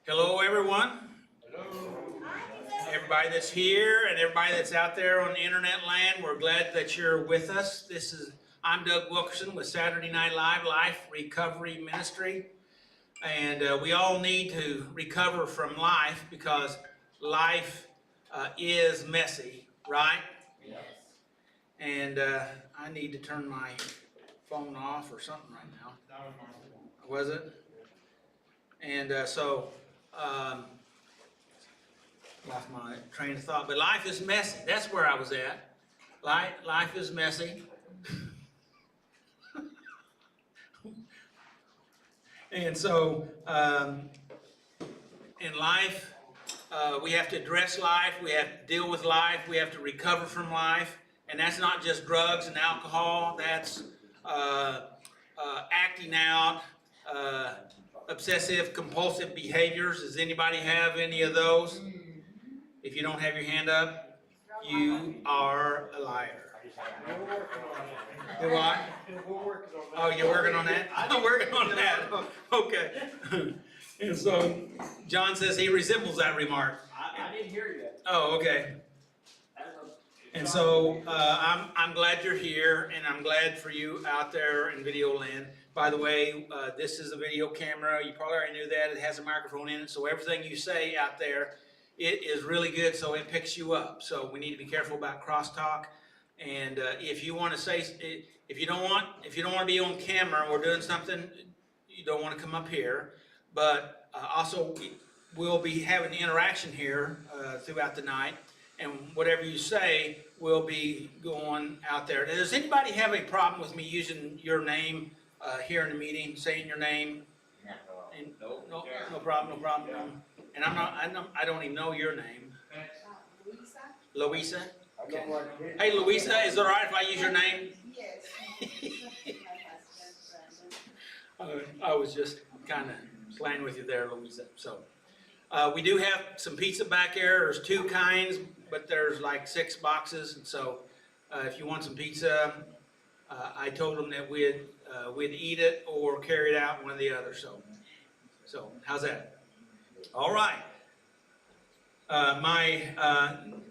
Hello, everyone. Hello. Everybody that's here and everybody that's out there on the internet land, we're glad that you're with us. I'm Doug Wilkerson with Saturday Night Live Life Recovery Ministry. And we all need to recover from life because life is messy, right? Yes. And I need to turn my phone off or something right now. Was it? And lost my train of thought. But life is messy. That's where I was at. Life is messy. And so in life, we have to address life. We have to deal with life. We have to recover from life. And that's not just drugs and alcohol. That's acting out, obsessive compulsive behaviors. Does anybody have any of those? If you don't have your hand up, you are a liar. Do what? Oh, you're working on that? I'm working on that. Okay. And so John says he resembles that remark. I didn't hear you. Oh, okay. And so I'm glad you're here, and I'm glad for you out there in video land. By the way, this is a video camera. You probably already knew that. It has a microphone in it, so everything you say out there, it is really good, so it picks you up. So we need to be careful about crosstalk. And if you want to say, if you don't want to be on camera or doing something, you don't want to come up here. But also, we'll be having interaction here throughout the night. And whatever you say will be going out there. Does anybody have a problem with me using your name here in the meeting, saying your name? No problem. And I don't even know your name. Louisa? Okay. Hey, Louisa, is it all right if I use your name? Yes. I was just kind of playing with you there, Louisa. So we do have some pizza back here. There's two kinds, but there's like 6 boxes. And so if you want some pizza, I told them that we'd eat it or carry it out, one or the other. So how's that? All right. My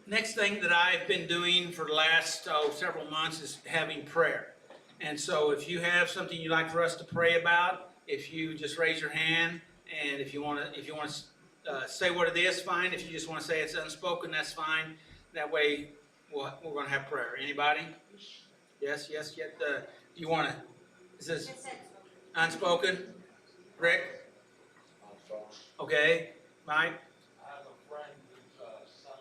next thing that I've been doing for the last several months is having prayer. And so if you have something you'd like for us to pray about, if you just raise your hand, and if you want to say what it is, fine. If you just want to say it's unspoken, that's fine. That way we're going to have prayer. Anybody? Yes. You want to? Is this unspoken? Rick? Okay. Mike? I have a friend whose son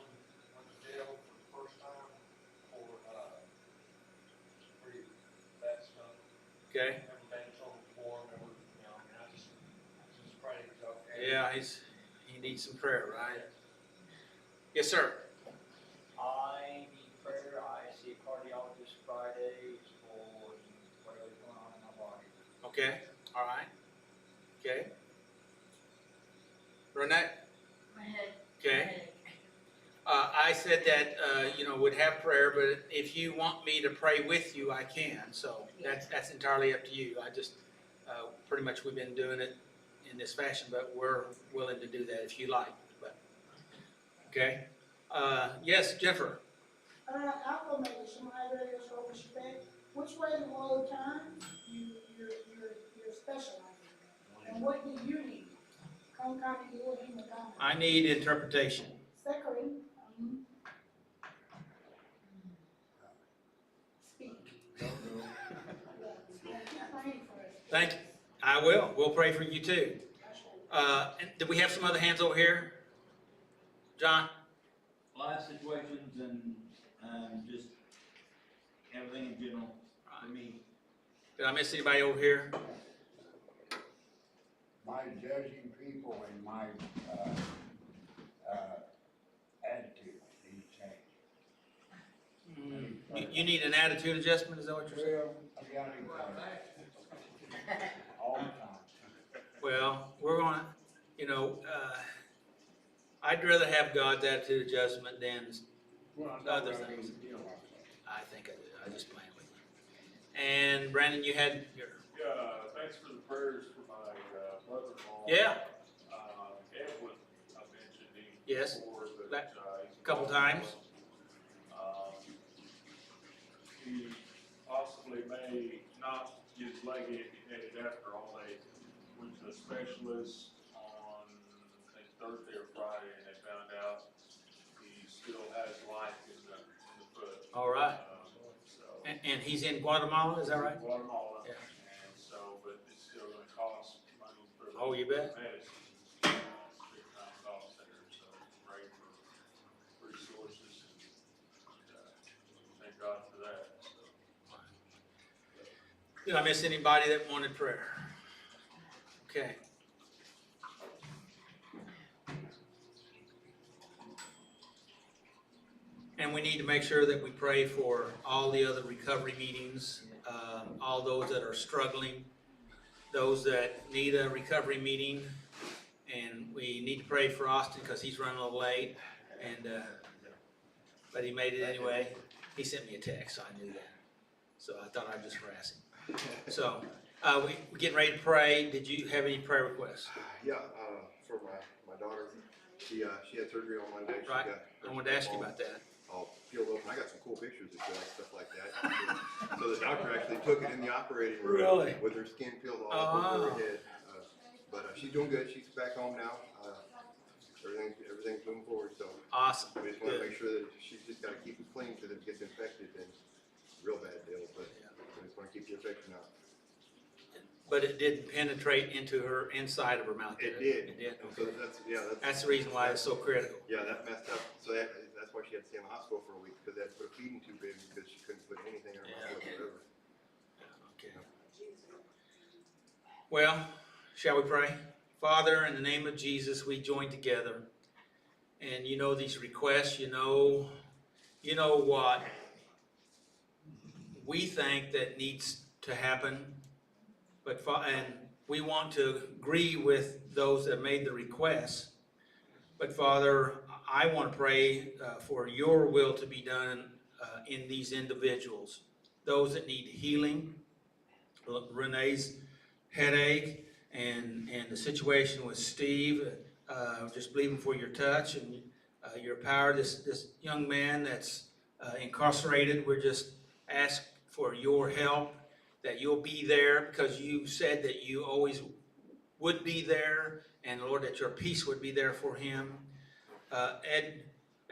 went to jail for the first time for pretty bad stuff. Okay. Never been told before, I just pray he's okay. Yeah, he needs some prayer, right? Yes, sir. I need prayer. I see a cardiologist Friday for whatever's going on in my body. Okay. All right. Okay. Renee? My head. Okay. I said that would have prayer, but if you want me to pray with you, I can. So that's entirely up to you. I just pretty much we've been doing it in this fashion, but we're willing to do that if you like. But okay. Yes, Jennifer. Affirmation. I really show respect. Which way the world turns, you're specializing in that. And what do you need? I need interpretation. Second, speak. Thank you. I will. We'll pray for you too. And do we have some other hands over here? John? Life situations and just everything in general for me. Did I miss anybody over here? My judging people and my attitude need change. You need an attitude adjustment, is that what you're saying? Well, I got it all the time. Well, we're going to, I'd rather have God's attitude adjustment than other things. I think I do. I just playing with you. And Brandon, you had your... Yeah, thanks for the prayers for my brother-in-law. Yeah. It was Yes. before, but, That- he's couple involved in times. one. He possibly may not get his leg amputated after all. They went to a specialist on, I think, Thursday or Friday, and they found out he still has life in the foot. All right. So. And he's in Guatemala, is that right? Guatemala. Yeah. And so, but it's still gonna cost money for the Oh, you bet. medicine. Big time cost there, so pray for resources and, thank God for that, so. Did I miss anybody that wanted prayer? Okay. And we need to make sure that we pray for all the other recovery meetings, all those that are struggling, those that need a recovery meeting. And we need to pray for Austin because he's running a little late, but he made it anyway. He sent me a text, so I knew that. So I thought I'd just harass him. So we're getting ready to pray. Did you have any prayer requests? Yeah, for my daughter, she had surgery on Monday. She Right. got I wanted to ask you about that. all peeled open. I got some cool pictures of that, stuff like that. So the doctor actually took it in the operating room Really? with her skin peeled all over her head. But she's doing good. She's back home now. Everything's moving forward. So Awesome. we just want to Good. make sure that she's just got to keep it clean because if it gets infected, then real bad deal. But we just want to keep the infection out. But it didn't penetrate into her inside of her mouth. It did. It did. And so That's the reason why it's so critical. Yeah, that messed up. So that's why she had to stay in the hospital for a week because they had to put a feeding tube in because she couldn't put anything in her mouth whatsoever. Okay. Well, shall we pray? Father, in the name of Jesus, we join together. And you know these requests, you know what we think that needs to happen. And we want to agree with those that made the requests. But Father, I want to pray for your will to be done in these individuals. Those that need healing, Renee's headache, and the situation with Steve, just believing for your touch and your power. This young man that's incarcerated, we're just ask for your help, that you'll be there because you said that you always would be there, and Lord, that your peace would be there for him.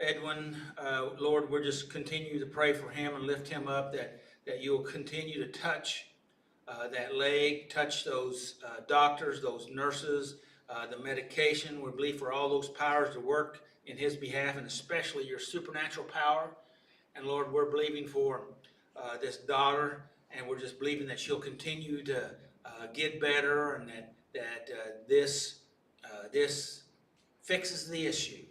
Edwin, Lord, we're just continue to pray for him and lift him up, that you'll continue to touch that leg, touch those doctors, those nurses, the medication. We believe for all those powers to work in his behalf, and especially your supernatural power. And Lord, we're believing for this daughter, and we're just believing that she'll continue to get better, and that this fixes the issue.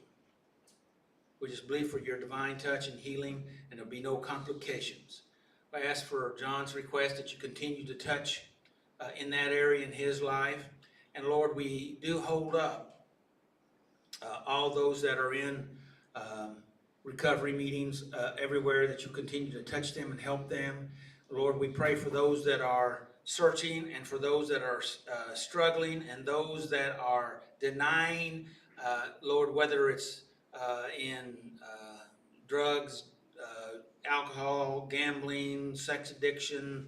We just believe for your divine touch and healing, and there'll be no complications. I ask for John's request that you continue to touch in that area in his life. And Lord, we do hold up all those that are in recovery meetings everywhere, that you continue to touch them and help them. Lord, we pray for those that are searching, and for those that are struggling, and those that are denying, Lord, whether it's in drugs, alcohol, gambling, sex addiction,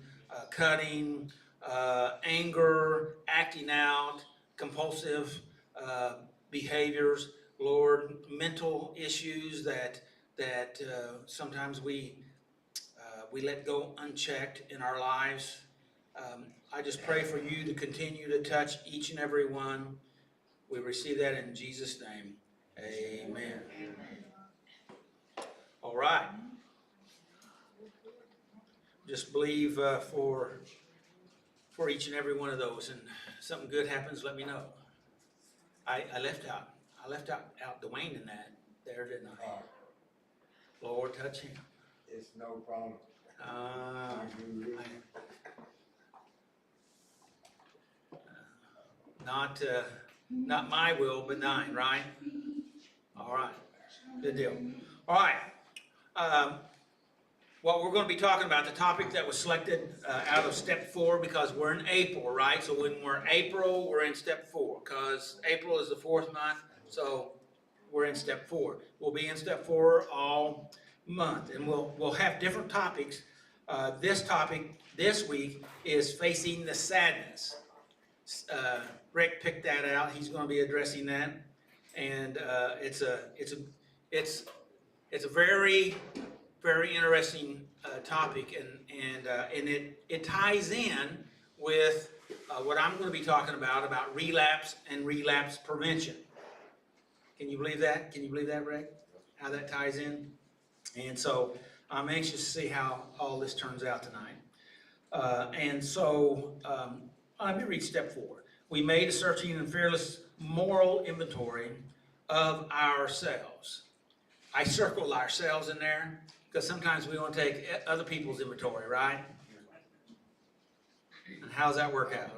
cutting, anger, acting out, compulsive behaviors, Lord, mental issues that sometimes we let go unchecked in our lives. I just pray for you to continue to touch each and every one. We receive that in Jesus' name. Amen. All right. Just believe for each and every one of those, and something good happens, let me know. I left out Dwayne in that there, didn't I? Lord, touch him. It's no problem. Not my will, but thine, right? All right, good deal. All right. What we're going to be talking about, the topic that was selected out of step 4, because we're in April, right? So when we're April, we're in step 4, because April is the 4th month. So we're in step 4. We'll be in step 4 all month, and we'll have different topics. This topic this week is facing the sadness. Rick picked that out. He's going to be addressing that, and it's a very, very interesting topic, and it ties in with what I'm going to be talking about relapse and relapse prevention. Can you believe that? Can you believe that, Rick? How that ties in? And so I'm anxious to see how all this turns out tonight. Let me read step 4. We made a searching and fearless moral inventory of ourselves. I circled ourselves in there because sometimes we want to take other people's inventory, right? And how's that work out?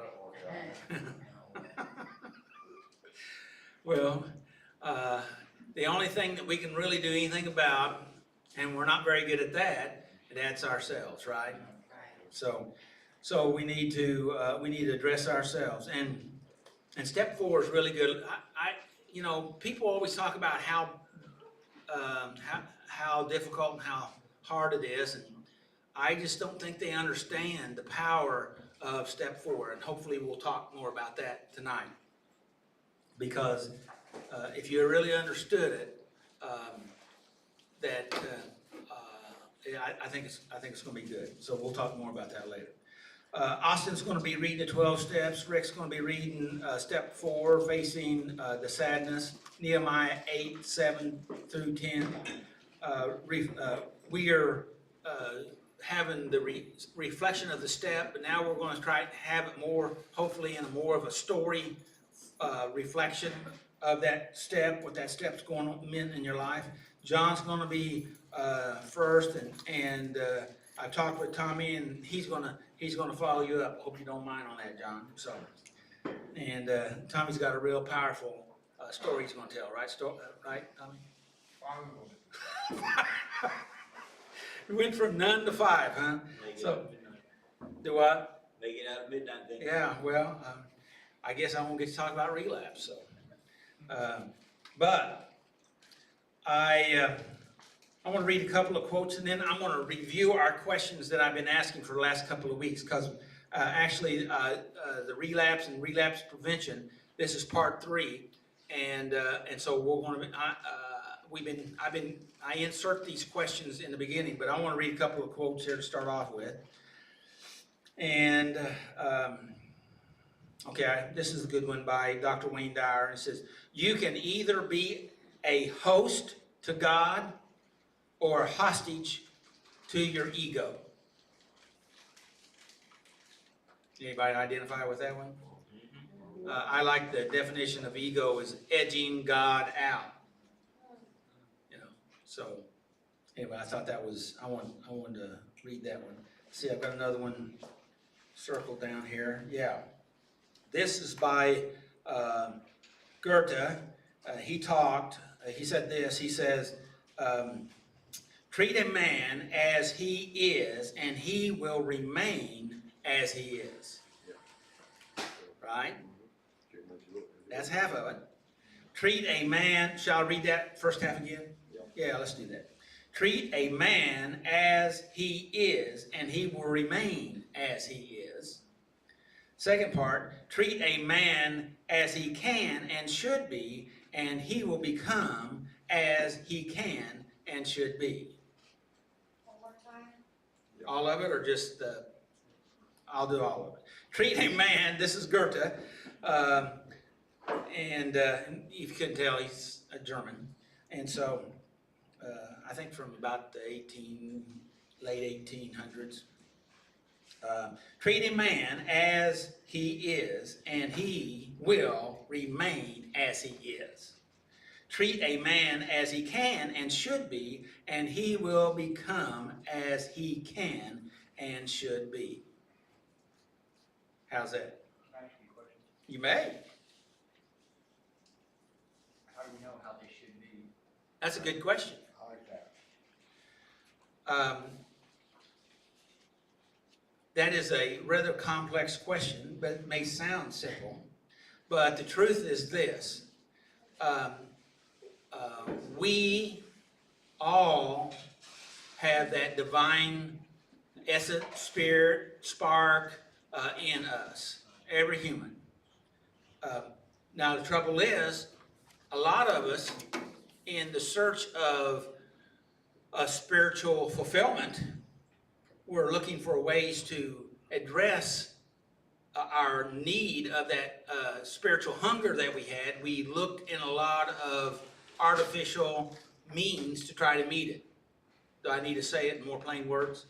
Well, the only thing that we can really do anything about, and we're not very good at that, and that's ourselves, right? So we need to address ourselves, and step 4 is really good. People always talk about how difficult and how hard it is, and I just don't think they understand the power of step 4, and hopefully we'll talk more about that tonight. Because if you really understood it, I think it's going to be good. So we'll talk more about that later. Austin's going to be reading the 12 steps. Rick's going to be reading step 4, facing the sadness. Nehemiah 8, 7 through 10. We are having the reflection of the step, but now we're going to try to have it more, hopefully, in a more of a story reflection of that step, what that step's going on meant in your life. John's going to be first, and I talked with Tommy, and he's going to follow you up. Hope you don't mind on that, John. So, and Tommy's got a real powerful story he's going to tell, right? Right, Tommy? We went from none to 5, huh? So, do what? Make it out of midnight then. Yeah, well, I guess I won't get to talk about relapse. So, but I want to read a couple of quotes, and then I'm going to review our questions that I've been asking for the last couple of weeks. Because actually, the relapse and relapse prevention, this is part 3, and so we're going to. I insert these questions in the beginning, but I want to read a couple of quotes here to start off with. And okay, this is a good one by Dr. Wayne Dyer. It says, "You can either be a host to God or a hostage to your ego." Anybody identify with that one? I like the definition of ego as edging God out. So anyway, I thought that was, I wanted to read that one. See, I've got another one circled down here. Yeah. This is by Goethe. He said this, he says, treat a man as he is, and he will remain as he is. Right? That's half of it. Treat a man, shall I read that first half again? Yeah, let's do that. Treat a man as he is, and he will remain as he is. Second part, treat a man as he can and should be, and he will become as he can and should be. One more time. All of it, or just I'll do all of it. Treat a man, this is Goethe, and if you couldn't tell, he's a German, and so I think from about the late 1800s. Treat a man as he is, and he will remain as he is. Treat a man as he can and should be, and he will become as he can and should be. How's that? Can I ask you a question? You may. How do we know how they should be? That's a good question. I like that. That is a rather complex question, but it may sound simple. But the truth is this. we all have that divine essence, spirit, spark in us, every human. Now the trouble is, a lot of us, in the search of a spiritual fulfillment, we're looking for ways to address our need of that spiritual hunger that we had. We looked in a lot of artificial means to try to meet it. Do I need to say it in more plain words?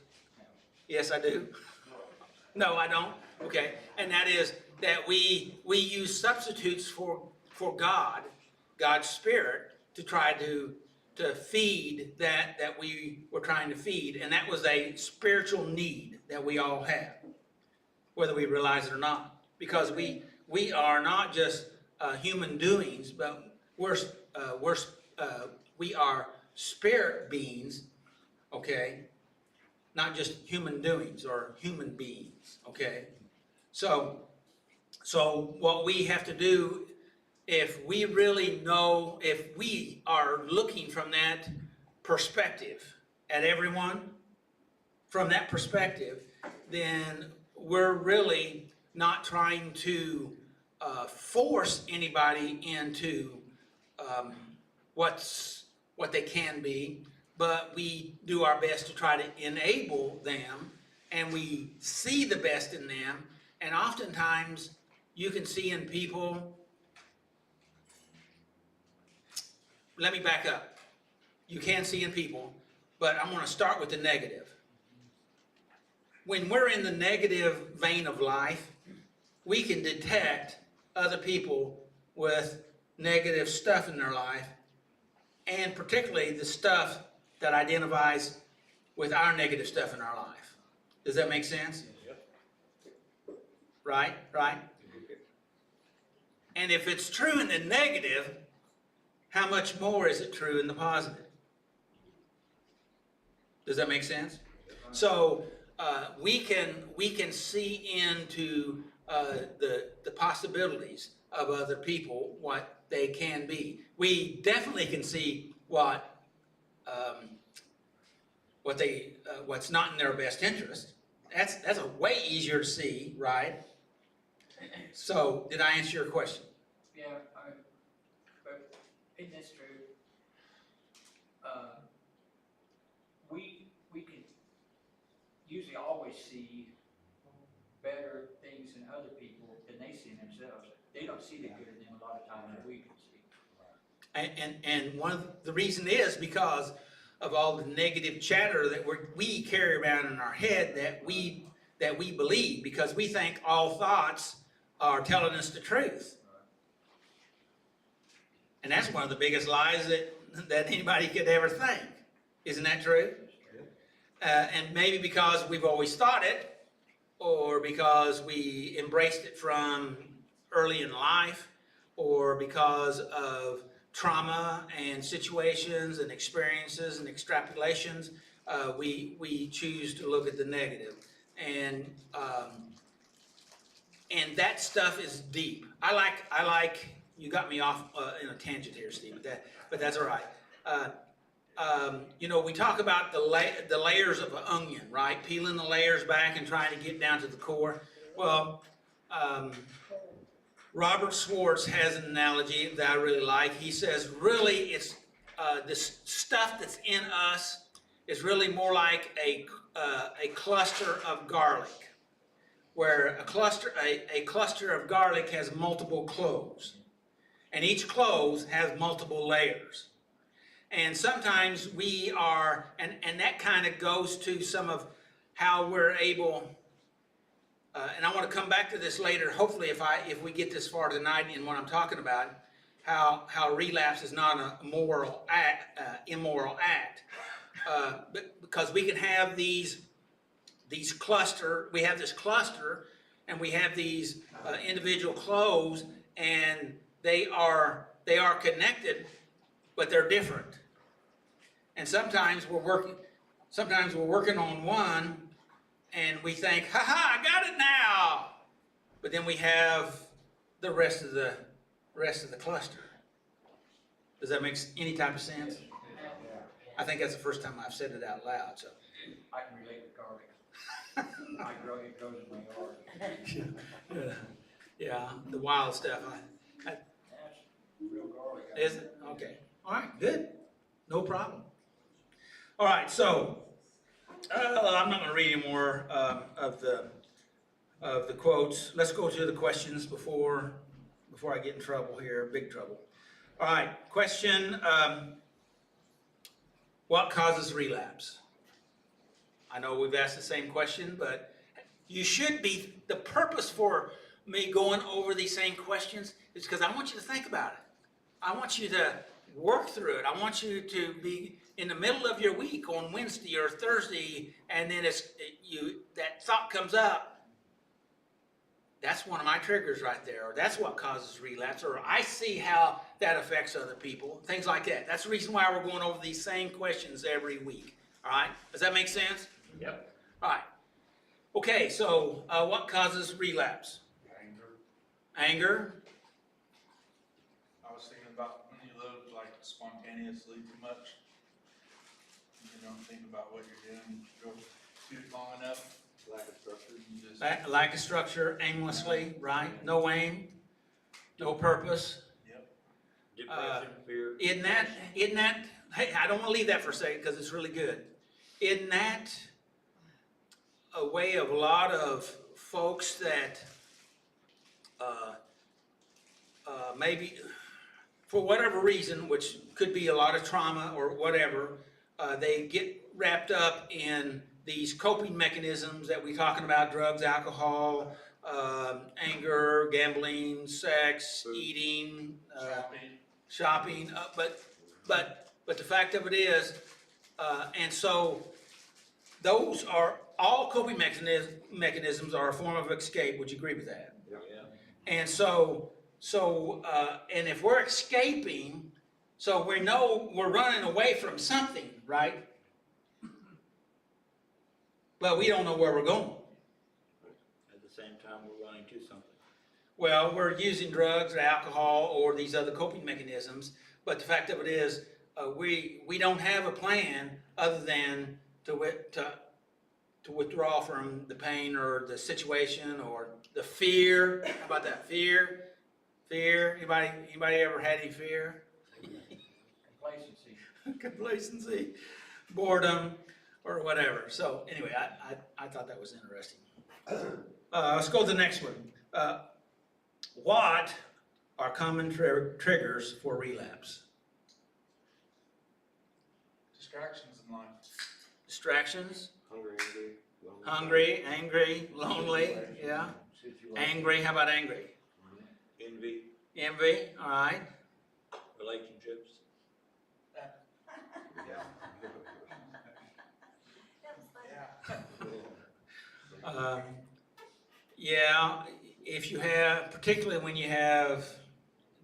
Yes, I do. No, I don't. Okay, and that is that we use substitutes for God, God's Spirit, to try to feed that we were trying to feed, and that was a spiritual need that we all have, whether we realize it or not, because we are not just human doings, but we are spirit beings, okay, not just human doings or human beings, okay. So what we have to do, if we really know, if we are looking from that perspective at everyone, from that perspective, then we're really not trying to force anybody into what they can be, but we do our best to try to enable them, and we see the best in them. And oftentimes you can see in people, let me back up. You can see in people, but I'm going to start with the negative. When we're in the negative vein of life, we can detect other people with negative stuff in their life, and particularly the stuff that identifies with our negative stuff in our life. Does that make sense? Right? And if it's true in the negative, how much more is it true in the positive? Does that make sense? So we can see into the possibilities of other people, what they can be. We definitely can see what's not in their best interest. That's a way easier to see, right? So, did I answer your question? Yeah, but in this true, we can usually always see better things in other people than they see in themselves. They don't see the good in them a lot of times that we can see. And one of the reason is because of all the negative chatter that we carry around in our head that we believe, because we think all thoughts are telling us the truth. And that's one of the biggest lies that anybody could ever think. Isn't that true? And maybe because we've always thought it, or because we embraced it from early in life, or because of trauma and situations and experiences and extrapolations, we choose to look at the negative. And that stuff is deep. I like. You got me off in a tangent here, Steve, but that's all right. We talk about the layers of an onion, right? Peeling the layers back and trying to get down to the core. Well, Robert Schwartz has an analogy that I really like. He says, really, it's this stuff that's in us is really more like a cluster of garlic, where a cluster of garlic has multiple cloves, and each clove has multiple layers. And sometimes we are, and that kind of goes to some of how we're able, and I want to come back to this later, hopefully if we get this far tonight in what I'm talking about, how relapse is not an immoral act, but because we can have these cluster, we have this cluster, and we have these individual cloves, and they are connected, but they're different. And sometimes we're working on one, and we think, "Ha, I got it now," but then we have the rest of the cluster. Does that make any type of sense? I think that's the first time I've said it out loud, so. I can relate with garlic. It grows in my yard. Yeah, the wild stuff. That's real garlic. Is it? Okay. All right, good. No problem. All right, so I'm not going to read any more of the quotes. Let's go to the questions before I get in trouble here, big trouble. All right, question, what causes relapse? I know we've asked the same question, but you should be, the purpose for me going over these same questions is because I want you to think about it. I want you to work through it. I want you to be in the middle of your week on Wednesday or Thursday, and then that thought comes up. That's one of my triggers right there, or that's what causes relapse, or I see how that affects other people, things like that. That's the reason why we're going over these same questions every week. All right? Does that make sense? Yep. All right. Okay, so what causes relapse? Anger. I was thinking about when you live like spontaneously too much. You don't think about what you're doing, you go too long enough. Lack of structure. You just, Lack of structure, aimlessly, right? No aim, no purpose. Depression, fear. Isn't that, hey, I don't want to leave that for a second because it's really good. Isn't that a way of a lot of folks that maybe for whatever reason, which could be a lot of trauma or whatever, they get wrapped up in these coping mechanisms that we're talking about: drugs, alcohol, anger, gambling, sex, eating, shopping. But the fact of it is, and so those are all coping mechanisms are a form of escape. Would you agree with that? Yeah. And so and if we're escaping, so we know we're running away from something, right? But we don't know where we're going. At the same time, we're running to something. Well, we're using drugs or alcohol or these other coping mechanisms, but the fact of it is, we don't have a plan other than to withdraw from the pain or the situation or the fear. How about that? Fear? Anybody ever had any fear? Complacency. Complacency, boredom, or whatever. So anyway, I thought that was interesting. Let's go to the next one. What are common triggers for relapse? distractions in life. Distractions? Hungry, Hungry, angry, lonely, yeah. Angry, how about angry? Envy, Envy, all right. relationships. Yeah, if you have, particularly when you have,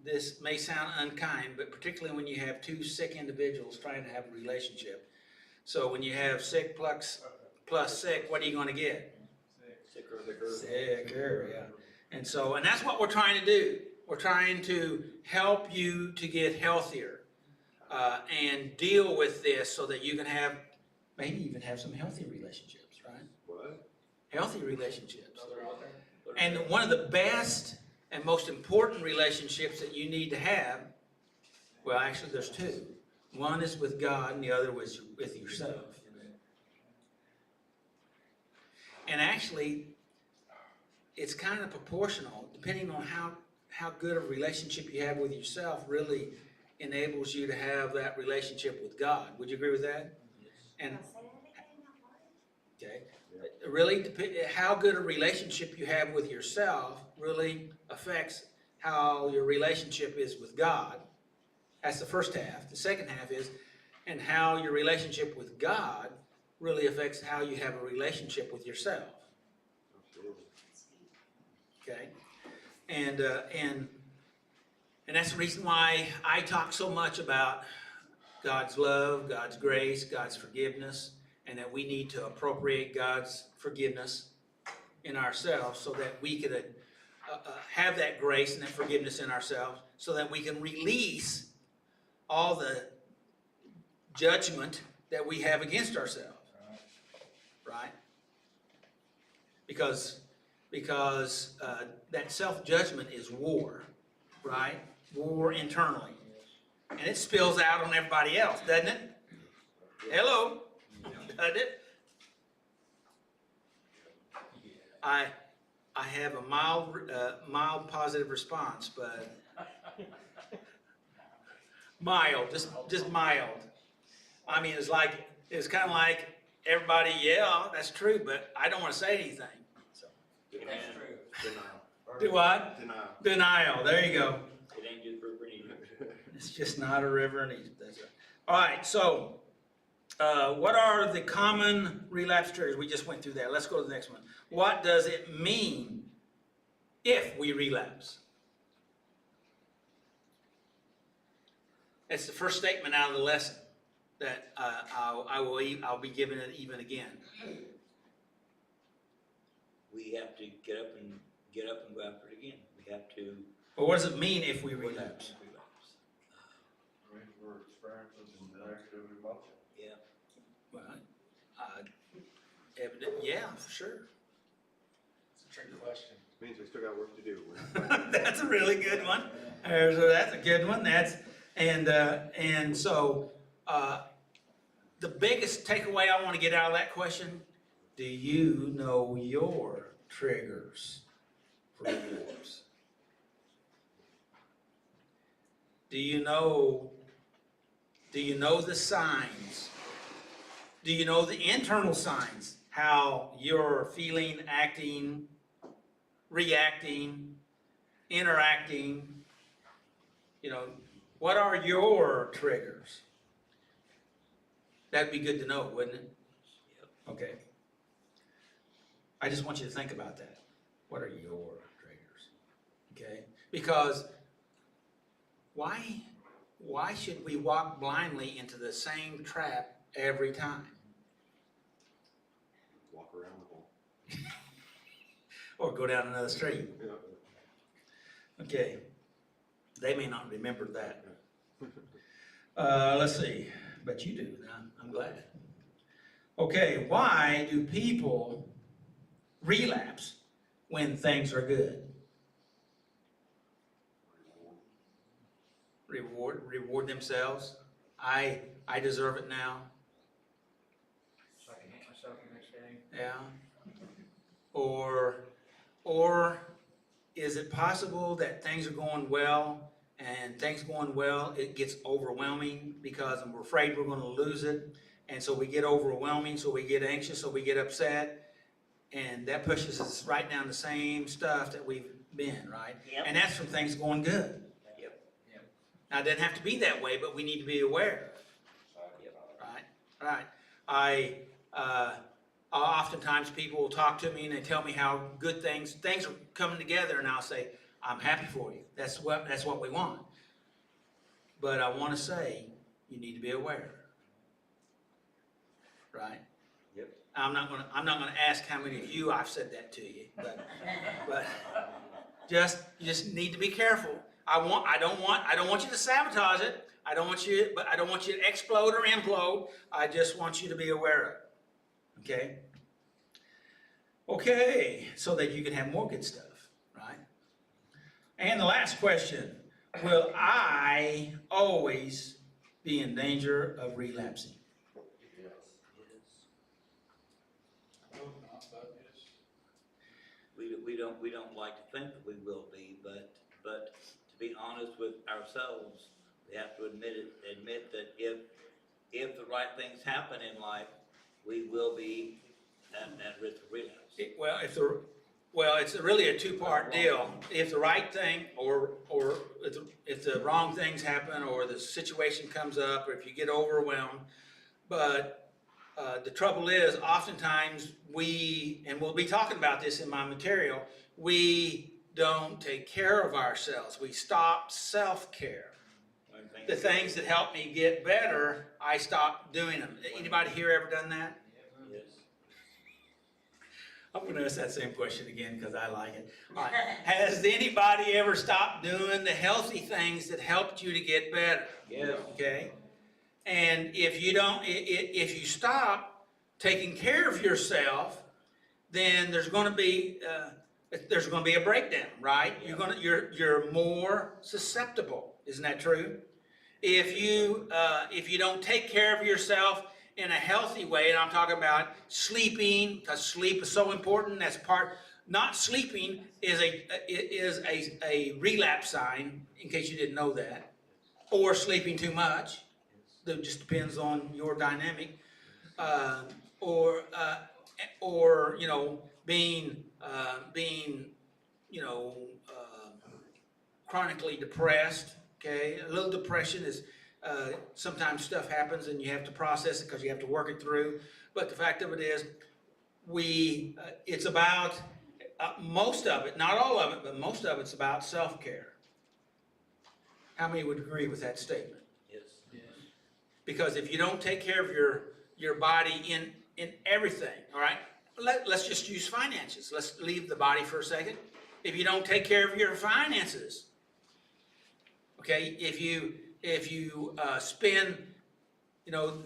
this may sound unkind, but particularly when you have two sick individuals trying to have a relationship. So when you have sick plus sick, what are you going to get? Sicker, yeah. And so, and that's what we're trying to do. We're trying to help you to get healthier and deal with this so that you can have, maybe even have some healthy relationships, right? What? Healthy relationships. And one of the best and most important relationships that you need to have, well, actually there's two. One is with God and the other was with yourself. And actually, it's kind of proportional, depending on how good a relationship you have with yourself really enables you to have that relationship with God. Would you agree with that? And okay, really, how good a relationship you have with yourself really affects how your relationship is with God. That's the first half. The second half is, and how your relationship with God really affects how you have a relationship with yourself. Okay, and that's the reason why I talk so much about God's love, God's grace, God's forgiveness, and that we need to appropriate God's forgiveness in ourselves so that we could have that grace and that forgiveness in ourselves so that we can release all the judgment that we have against ourselves, right? Because that self-judgment is war, right? War internally. And it spills out on everybody else, doesn't it? Hello? Doesn't it? I have a mild positive response, but mild, just mild. I mean, it's kind of like everybody, yeah, that's true, but I don't want to say anything. So. That's true. Denial. Do what? Denial. Denial. There you go. It ain't just river either. It's just not a river in Egypt. That's right. All right. So, what are the common relapse triggers? We just went through that. Let's go to the next one. What does it mean if we relapse? It's the first statement out of the lesson that I'll be giving it even again. We have to get up and go after it again. We have to. But what does it mean if we relapse? We're experiencing some negative emotion. Yeah. Well, yeah, for sure. It's a trick question. Means we still got work to do. That's a really good one. That's a good one. And so the biggest takeaway I want to get out of that question: do you know your triggers for relapse? Do you know the signs? Do you know the internal signs? How you're feeling, acting, reacting, interacting. You know, what are your triggers? That'd be good to know, wouldn't it? Okay. I just want you to think about that. What are your triggers? Okay? Because why should we walk blindly into the same trap every time? Walk around the hole. Or go down another street? Yeah. Okay. They may not remember that. Let's see. But you do. I'm glad. Okay. Why do people relapse when things are good? Reward themselves. I deserve it now. So I can hit myself the next day. Yeah. Or is it possible that things are going well, and things going well, it gets overwhelming because we're afraid we're going to lose it, and so we get overwhelming, so we get anxious, so we get upset, and that pushes us right down the same stuff that we've been, right? Yep. And that's from things going good. Yep. Now, it doesn't have to be that way, but we need to be aware. Right. Oftentimes people will talk to me and they tell me how good things are coming together, and I'll say, I'm happy for you. That's what we want. But I want to say, you need to be aware. Right? Yep. I'm not gonna ask how many of you I've said that to you, but you just need to be careful. I don't want you to sabotage it. I don't want you to explode or implode. I just want you to be aware of it. Okay? Okay, so that you can have more good stuff, right? And the last question, will I always be in danger of relapsing? I hope not, but yes. We don't like to think that we will be, but to be honest with ourselves, we have to admit that if the right things happen in life, we will be at risk of relapse. It's really a two-part deal. If the right thing or if the wrong things happen, or the situation comes up, or if you get overwhelmed. But the trouble is, oftentimes and we'll be talking about this in my material, we don't take care of ourselves. We stop self-care. The things that help me get better, I stop doing them. Anybody here ever done that? Yes. I'm gonna ask that same question again because I like it. All right. Has anybody ever stopped doing the healthy things that helped you to get better? Yes. Okay? And if you don't, if you stop taking care of yourself, then there's gonna be a breakdown, right? You're more susceptible. Isn't that true? If you don't take care of yourself in a healthy way, and I'm talking about sleeping, because sleep is so important. That's part. Not sleeping is a relapse sign, in case you didn't know that, or sleeping too much. That just depends on your dynamic, uh, or you know being you know chronically depressed. Okay, a little depression is sometimes stuff happens and you have to process it because you have to work it through. But the fact of it is, it's about most of it, not all of it, but most of it's about self-care. How many would agree with that statement? Yes. Because if you don't take care of your body in everything, all right, let's just use finances. Let's leave the body for a second. If you don't take care of your finances, okay, if you spend, you know,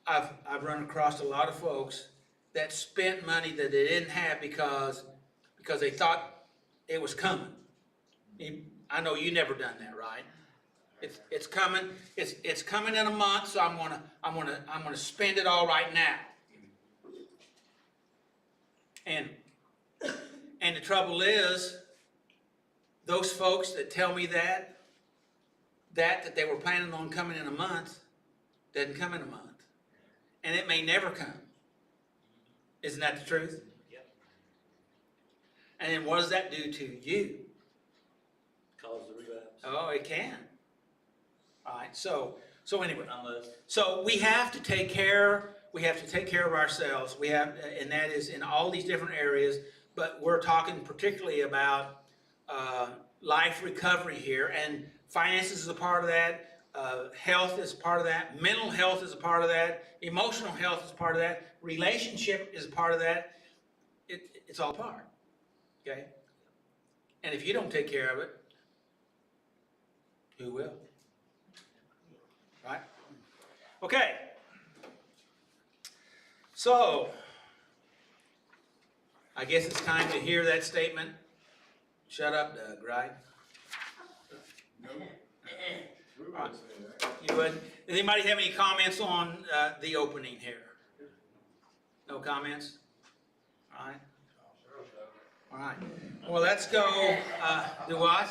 I've run across a lot of folks that spent money that they didn't have because they thought it was coming. I know you never done that, right? It's coming. It's coming in a month, so I'm gonna spend it all right now. And the trouble is, those folks that tell me that they were planning on coming in a month, doesn't come in a month, and it may never come. Isn't that the truth? Yep. And then what does that do to you? Cause the relapse. Oh, it can. All right. So anyway. Unless. So we have to take care. We have to take care of ourselves. We have, and that is in all these different areas. But we're talking particularly about life recovery here, and finances is a part of that. Health is part of that. Mental health is a part of that. Emotional health is part of that. Relationship is part of that. It's all part. Okay. And if you don't take care of it, who will? Right? Okay. So, I guess it's time to hear that statement. Shut up, Doug, right? All right. You would? Does anybody have any comments on the opening here? No comments? All right. All right. Well, let's go. Do what?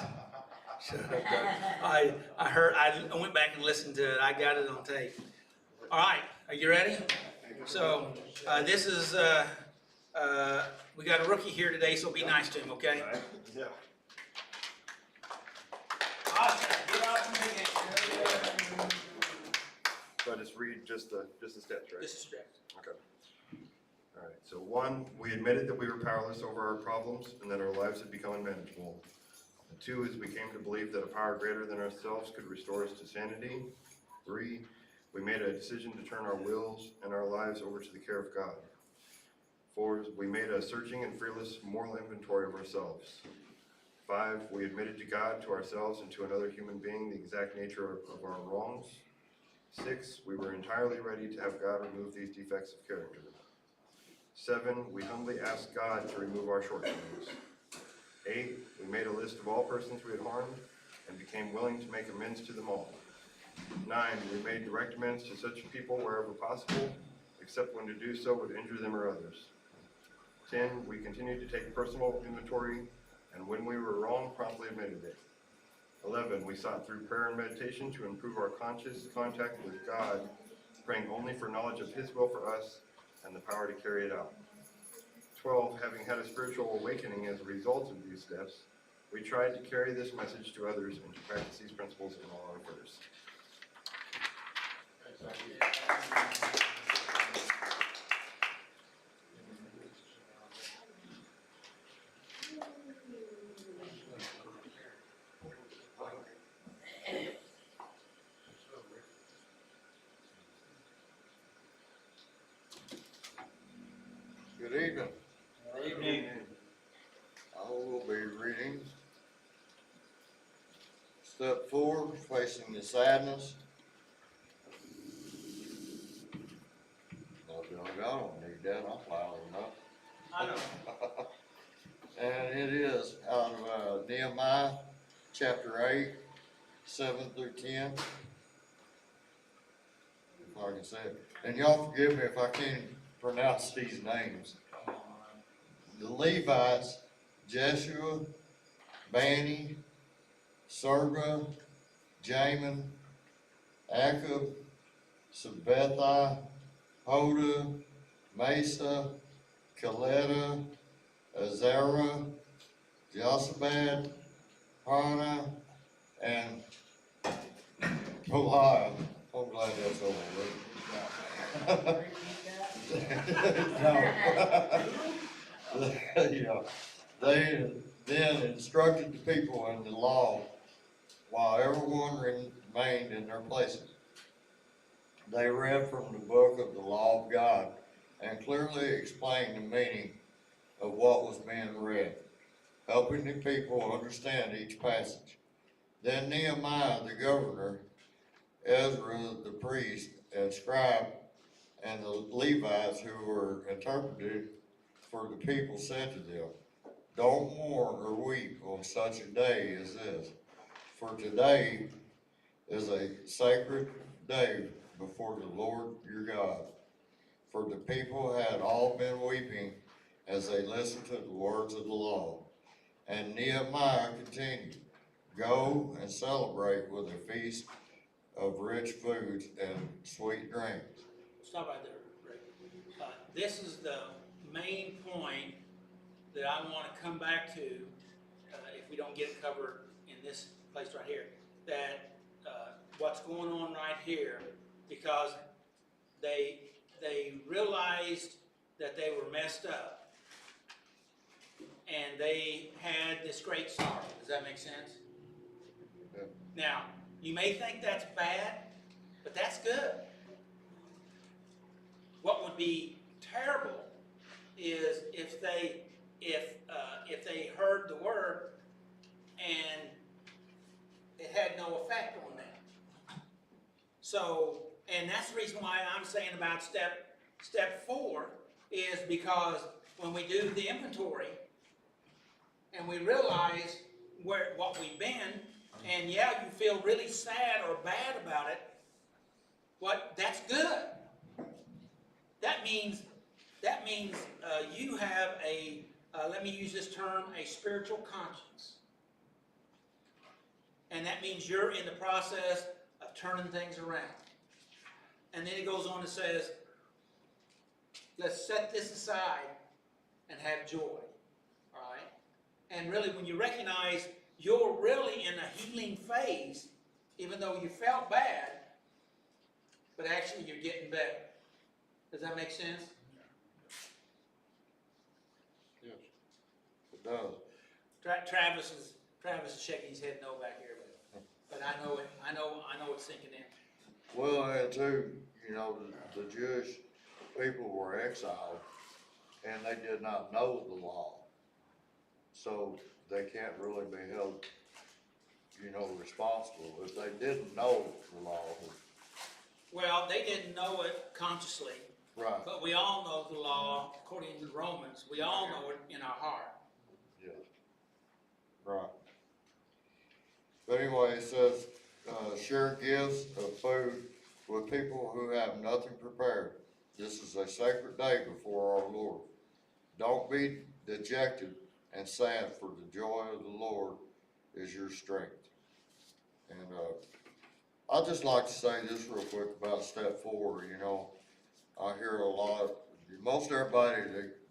Shut up, Doug. I heard. I went back and listened to it. I got it on tape. All right. Are you ready? So this is. We got a rookie here today, so be nice to him, okay? All right? Yeah. So I just read just the steps, right? This is correct. Okay. All right, so 1, we admitted that we were powerless over our problems and that our lives had become unmanageable. And 2 is we came to believe that a power greater than ourselves could restore us to sanity. 3, we made a decision to turn our wills and our lives over to the care of God. 4, we made a searching and fearless moral inventory of ourselves. 5, we admitted to God, to ourselves, and to another human being the exact nature of our wrongs. 6, we were entirely ready to have God remove these defects of character. 7, we humbly asked God to remove our shortcomings. 8, we made a list of all persons we had harmed and became willing to make amends to them all. 9, we made direct amends to such people wherever possible, except when to do so would injure them or others. 10, we continued to take personal inventory, and when we were wrong, promptly admitted it. 11, we sought through prayer and meditation to improve our conscious contact with God, praying only for knowledge of His will for us and the power to carry it out. 12, having had a spiritual awakening as a result of these steps, we tried to carry this message to others and to practice these principles in all our affairs. Good evening. Step 4, facing the sadness. No, I don't need that, I'm loud enough. I know. And it is out of Nehemiah chapter 8, 7 through 10. If I can say it. And y'all forgive me if I can't pronounce these names. The Levites, Jeshua, Bani, Serga, Jamin, Akab, Sabethai, Hoda, Mesa, Kaleda, Azara, Josabad, Hana, and Goliath. I'm glad that's over with. Yeah. They then instructed the people in the law while everyone remained in their places. They read from the book of the law of God and clearly explained the meaning of what was being read, helping the people understand each passage. Then Nehemiah the governor, Ezra the priest and scribe, and the Levites who were interpreted for the people said to them, "Don't mourn or weep on such a day as this, for today is a sacred day before the Lord your God." For the people had all been weeping as they listened to the words of the law. And Nehemiah continued, "Go and celebrate with a feast of rich foods and sweet drinks." Stop right there, Rick. This is the main point that I want to come back to, if we don't get it covered in this place right here, that what's going on right here, because they realized that they were messed up, and they had this great sorrow. Does that make sense? Yeah. Now, you may think that's bad, but that's good. What would be terrible is if they heard the word and it had no effect on them. So, and that's the reason why I'm saying about step 4 is because when we do the inventory and we realize what we've been, and yeah, you feel really sad or bad about it, that's good. That means you have let me use this term, a spiritual conscience. And that means you're in the process of turning things around. And then it goes on and says, let's set this aside and have joy. All right? And really, when you recognize you're really in a healing phase, even though you felt bad, but actually you're getting better. Does that make sense? Yes, it does. Travis is shaking his head no back here, but I know it's sinking in. Well, and too, you know, the Jewish people were exiled and they did not know the law. So they can't really be held, you know, responsible if they didn't know the law. Well, they didn't know it consciously, Right, but we all know the law, according to Romans. We all know it in our heart. yes, right. But anyway, it says, share gifts of food with people who have nothing prepared. This is a sacred day before our Lord. Don't be dejected and sad, for the joy of the Lord is your strength. And I'd just like to say this real quick about step 4. You know, I hear a lot, most everybody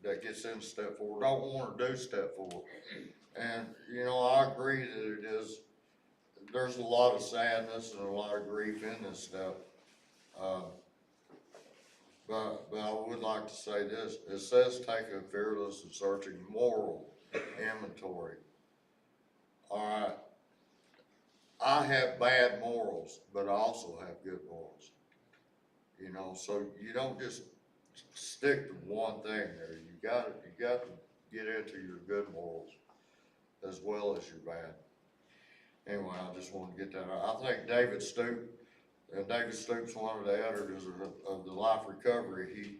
that gets into step 4 don't want to do step 4. And, you know, I agree that it is, there's a lot of sadness and a lot of grief in this step. But I would like to say this, it says take a fearless and searching moral inventory. All right, I have bad morals, but I also have good morals. You know, so you don't just stick to one thing there. You got to get into your good morals as well as your bad. Anyway, I just wanted to get that out. I think David Stoop's one of the editors of the Life Recovery.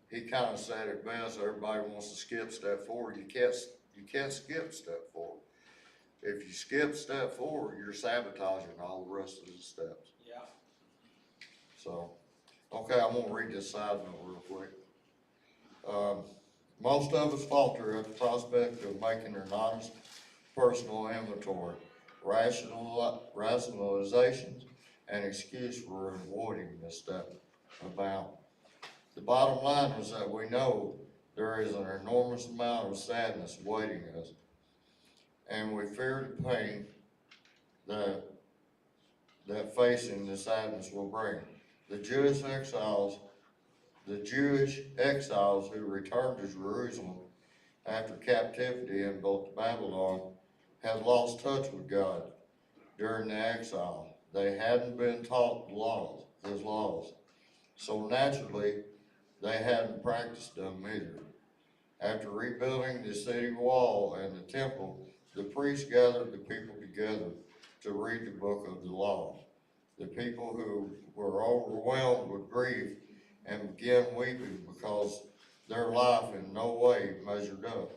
He kind of said it best. Everybody wants to skip step 4. You can't skip step 4. If you skip step 4, you're sabotaging all the rest of the steps. Yeah. So, okay, I'm gonna read this side note real quick. Most of us falter at the prospect of making an honest personal inventory, rationalizations, and excuse for avoiding this step about. The bottom line is that we know there is an enormous amount of sadness awaiting us, and we fear the pain that facing the sadness will bring. The Jewish exiles who returned to Jerusalem after captivity in Babylon had lost touch with God during the exile. They hadn't been taught his laws, so naturally they hadn't practiced them either. After rebuilding the city wall and the temple, the priests gathered the people together to read the book of the law. The people who were overwhelmed with grief and began weeping because their life in no way measured up.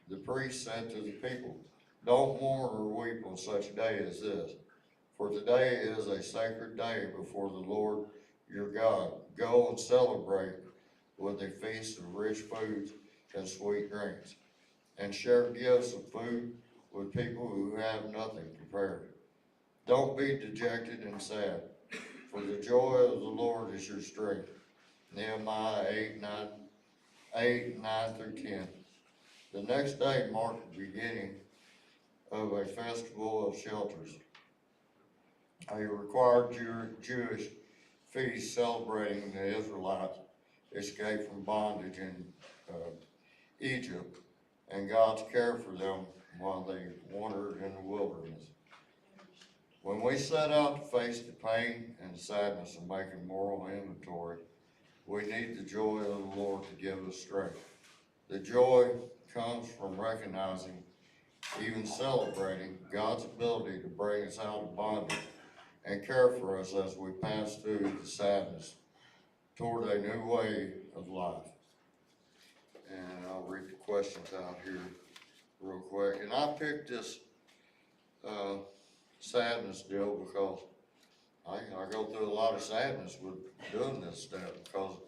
The priest said to the people, "Don't mourn or weep on such a day as this, for today is a sacred day before the Lord your God. Go and celebrate with a feast of rich foods and sweet drinks, and share gifts of food with people who have nothing prepared. Don't be dejected and sad, for the joy of the Lord is your strength." Nehemiah 8, 9 through 10. The next day marked the beginning of a festival of shelters, a required Jewish feast celebrating the Israelites' escape from bondage in Egypt and God's care for them while they wandered in the wilderness. When we set out to face the pain and sadness of making moral inventory, we need the joy of the Lord to give us strength. The joy comes from recognizing, even celebrating, God's ability to bring us out of bondage and care for us as we pass through the sadness toward a new way of life. And I'll read the questions out here real quick. And I picked this sadness deal because I go through a lot of sadness with doing this stuff because,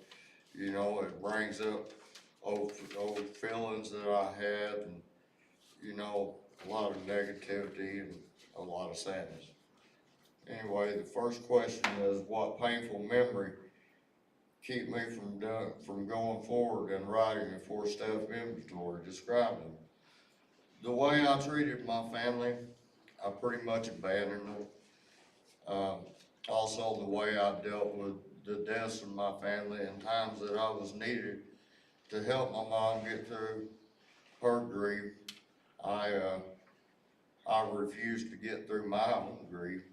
you know, it brings up old feelings that I had and, you know, a lot of negativity and a lot of sadness. Anyway, the first question is, what painful memory keep me from going forward and writing a 4-step inventory? Describe them. The way I treated my family, I pretty much abandoned them. Also, the way I dealt with the deaths of my family and times that I was needed to help my mom get through her grief, I refused to get through my own grief.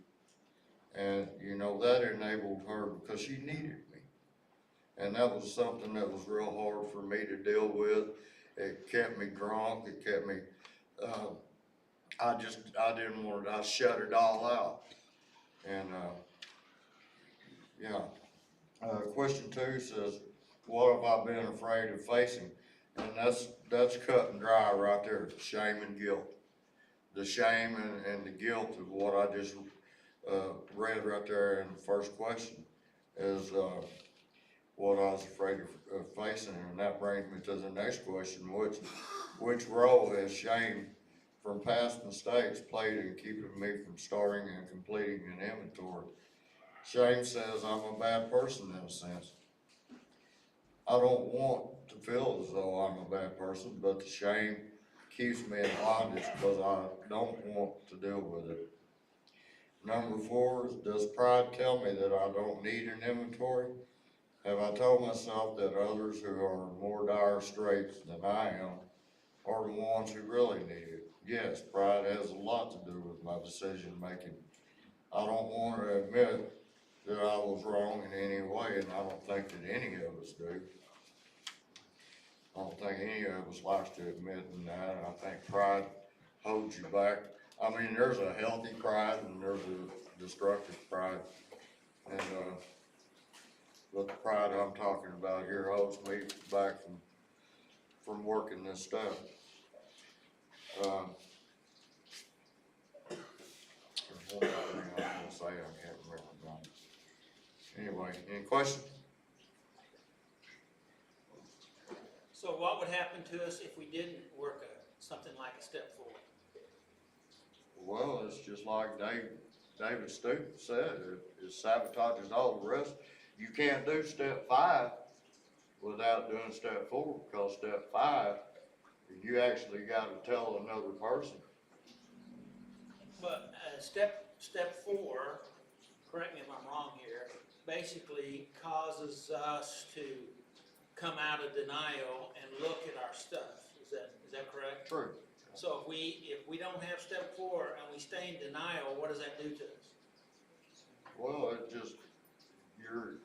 And, you know, that enabled her because she needed me. And that was something that was real hard for me to deal with. It kept me drunk, it kept me, I didn't want it, I shut it all out. And, yeah. Question 2 says, what have I been afraid of facing? And that's cut and dry right there, shame and guilt. The shame and the guilt of what I just read right there in the first question is what I was afraid of facing. And that brings me to the next question, which role has shame from past mistakes played in keeping me from starting and completing an inventory? Shame says I'm a bad person in a sense. I don't want to feel as though I'm a bad person, but the shame keeps me in bondage because I don't want to deal with it. Number 4 is, does pride tell me that I don't need an inventory? Have I told myself that others who are in more dire straits than I am are the ones who really need it? Yes, pride has a lot to do with my decision making. I don't want to admit that I was wrong in any way, and I don't think that any of us do. I don't think any of us likes to admit that. I think pride holds you back I mean, there's a healthy pride and there's a destructive pride. And, but the pride I'm talking about here holds me back from working this stuff. There's one more thing I was gonna say, I can't remember now. Anyway, any questions? So what would happen to us if we didn't work something like a step 4? Well, it's just like David Stupid said, it sabotages all the rest. You can't do step 5 without doing step 4, because step 5, you actually gotta tell another person. But step 4, correct me if I'm wrong here, basically causes us to come out of denial and look at our stuff. Is that correct? True. So if we don't have step 4 and we stay in denial, what does that do to us? Well, it just, you're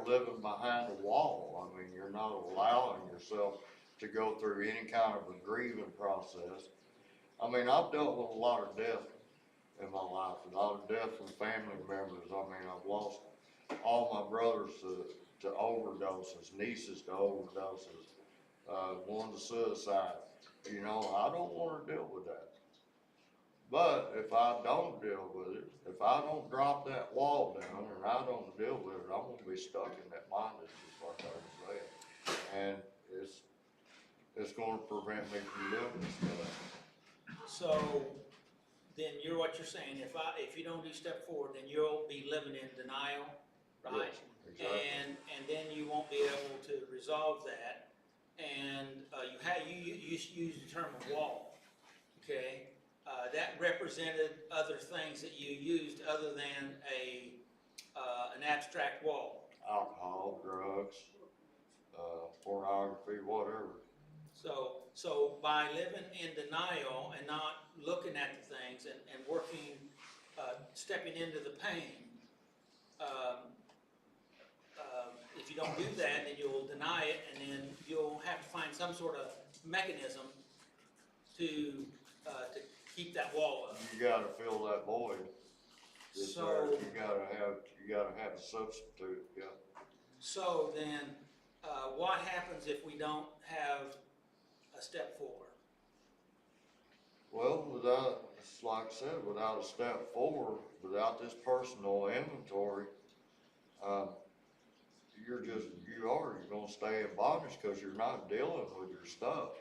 living behind a wall. I mean, you're not allowing yourself to go through any kind of a grieving process. I mean, I've dealt with a lot of death in my life, a lot of death from family members. I mean, I've lost all my brothers to overdoses, nieces to overdoses, one to suicide. You know, I don't want to deal with that. But if I don't deal with it, if I don't drop that wall down and I don't deal with it, I'm gonna be stuck in that bondage, just like I was saying. And it's gonna prevent me from doing this stuff. So then what you're saying, if you don't do step 4, then you'll be living in denial, right? Yes, exactly. And then you won't be able to resolve that. And you used to use the term of wall, okay? That represented other things that you used other than an abstract wall. Alcohol, drugs, pornography, whatever. So by living in denial and not looking at the things and working, stepping into the pain, if you don't do that, then you'll deny it, and then you'll have to find some sort of mechanism to keep that wall up. You gotta fill that void. It's So- there. You gotta have a substitute, yeah. So then, what happens if we don't have a step 4? Well, it's like I said, without a step 4, without this personal inventory, you're gonna stay in bondage because you're not dealing with your stuff,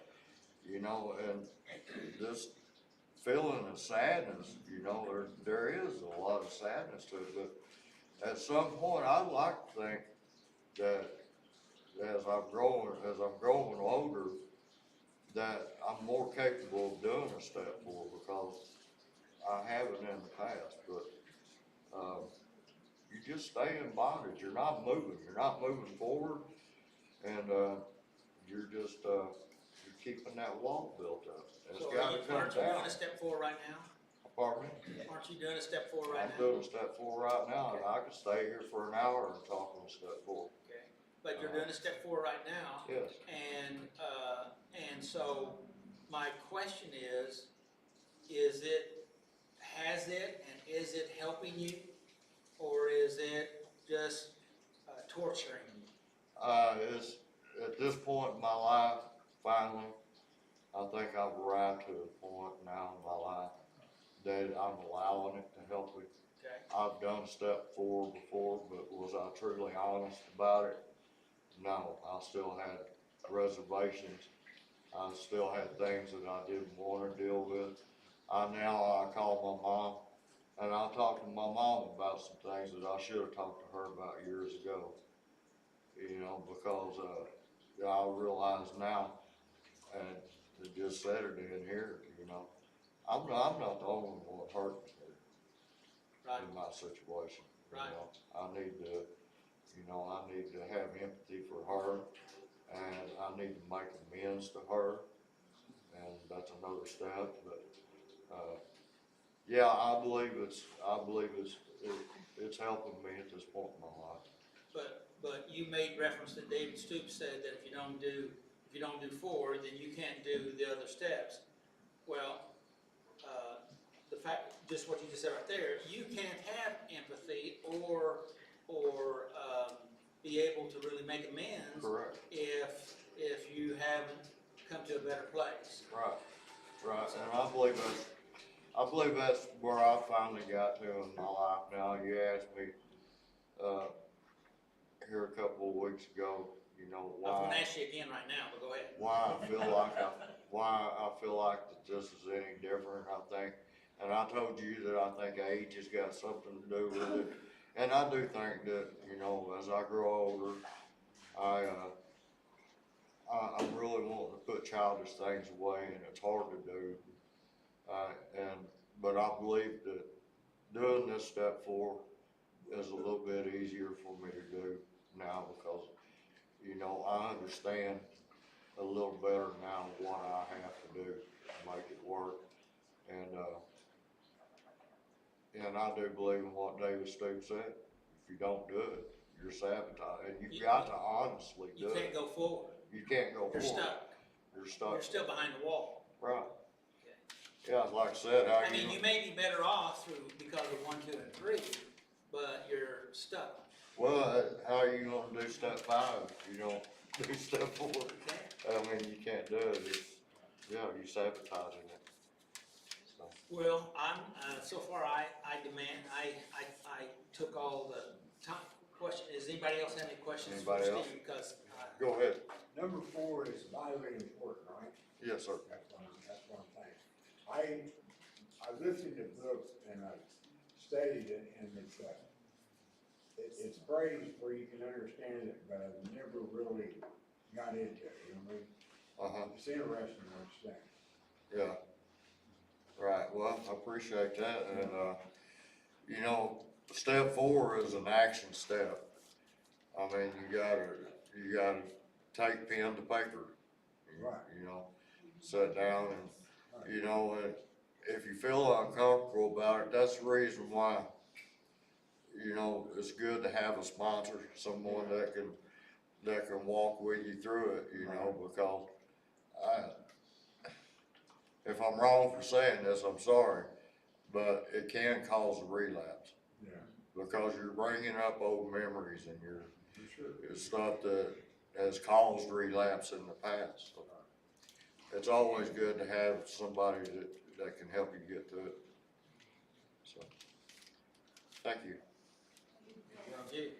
you know, and this feeling of sadness, you know, there is a lot of sadness to it, but at some point, I'd like to think that as I'm growing older, that I'm more capable of doing a step 4 because I haven't in the past, but, you just stay in bondage, you're not moving forward, and, you're just, you're keeping that wall built up, and it's So gotta come aren't you down. doing a step 4 right now? Pardon me? Aren't you doing a step 4 right I'm now? doing step 4 right now, and I could stay here for an hour and talk on step 4. Okay, but you're doing a step 4 right now. Yes. And so my question is is it helping you, or is it just torturing you? It's, at this point in my life, finally, I think I've arrived to a point now in my life that I'm allowing it to help me. Okay. I've done step 4 before, but was I truly honest about it? No, I still had reservations. I still had things that I didn't want to deal with. I call my mom, and I talk to my mom about some things that I should have talked to her about years ago. You know, because I realize now, and it just said it in here, you know, I'm not the only one hurting here Right. in my situation. You Right. know, I need to have empathy for her, and I need to make amends to her, and that's another step. But yeah, I believe it's helping me at this point in my life. But you made reference that David Stoops said that if you don't do 4, then you can't do the other steps. Well, the just what you just said right there, you can't have empathy or be able to really make amends Correct. if you haven't come to a better place. Right, right, and I believe that's where I finally got to in my life now. You asked me, here a couple of weeks ago, you know, I'm why. gonna ask you again right now, but go ahead. why I feel like that this is any different, I think. And I told you that I think age has got something to do with it. And I do think that, you know, as I grow older, I'm really wanting to put childish things away, and it's hard to do. But I believe that doing this step 4 is a little bit easier for me to do now, because, you know, I understand a little better now what I have to do to make it work. And I do believe in what David Stoops said. If you don't do it, you're sabotaging. And you've got to honestly do You can't it. go forward. You can't go You're forward. stuck. You're stuck. You're still behind the wall. Right. Okay. Yeah, like I said, I mean, you may be better off because of 1, 2, and 3, but you're stuck. well, how are you gonna do step 5 if you don't do step 4? I mean, you can't do it. You're sabotaging it. So. Well, I'm, so far I took all the time. Does anybody else have any questions for Anybody else? Steve? Because, Go ahead. Number 4 is vitally important, right? Yes, sir. That's one thing. I listened to books and I studied it, and it's phrased where you can understand it, but I've never really got into it, you know what I mean? It's interesting what you're saying. Yeah. Right, well, I appreciate that, and, you know, step 4 is an action step. I mean, you gotta take pen to paper. Right. You know, sit down and, you know, and if you feel uncomfortable about it, that's the reason why, you know, it's good to have a sponsor, someone that can walk with you through it, you know, because if I'm wrong for saying this, I'm sorry, but it can cause a relapse. Yeah. Because you're bringing up old memories and For sure. it's stuff that has caused relapse in the past. So it's always good to have somebody that can help you get through it. So, thank you. Thank you.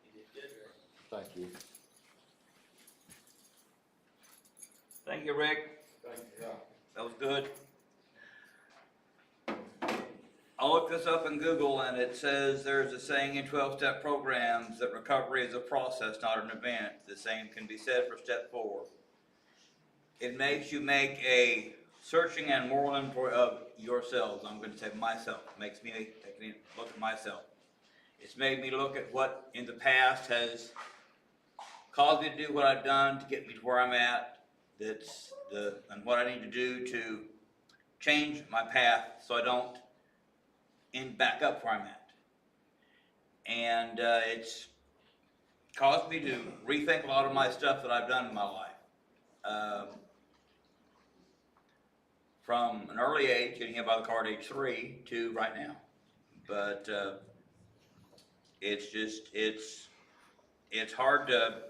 You did good, Rick. Thank you. Thank you, Rick. Thank you. Yeah. That was good. I looked this up in Google, and it says there's a saying in 12-step programs that recovery is a process, not an event. The same can be said for step 4. It makes you make a searching and moral inventory of yourselves. I'm going to say myself. It makes me take a look at myself. It's made me look at what in the past has caused me to do what I've done to get me to where I'm at. And what I need to do to change my path so I don't end back up where I'm at. And it's caused me to rethink a lot of my stuff that I've done in my life. From an early age, getting hit by the car at age 3 to right now. But it's hard to,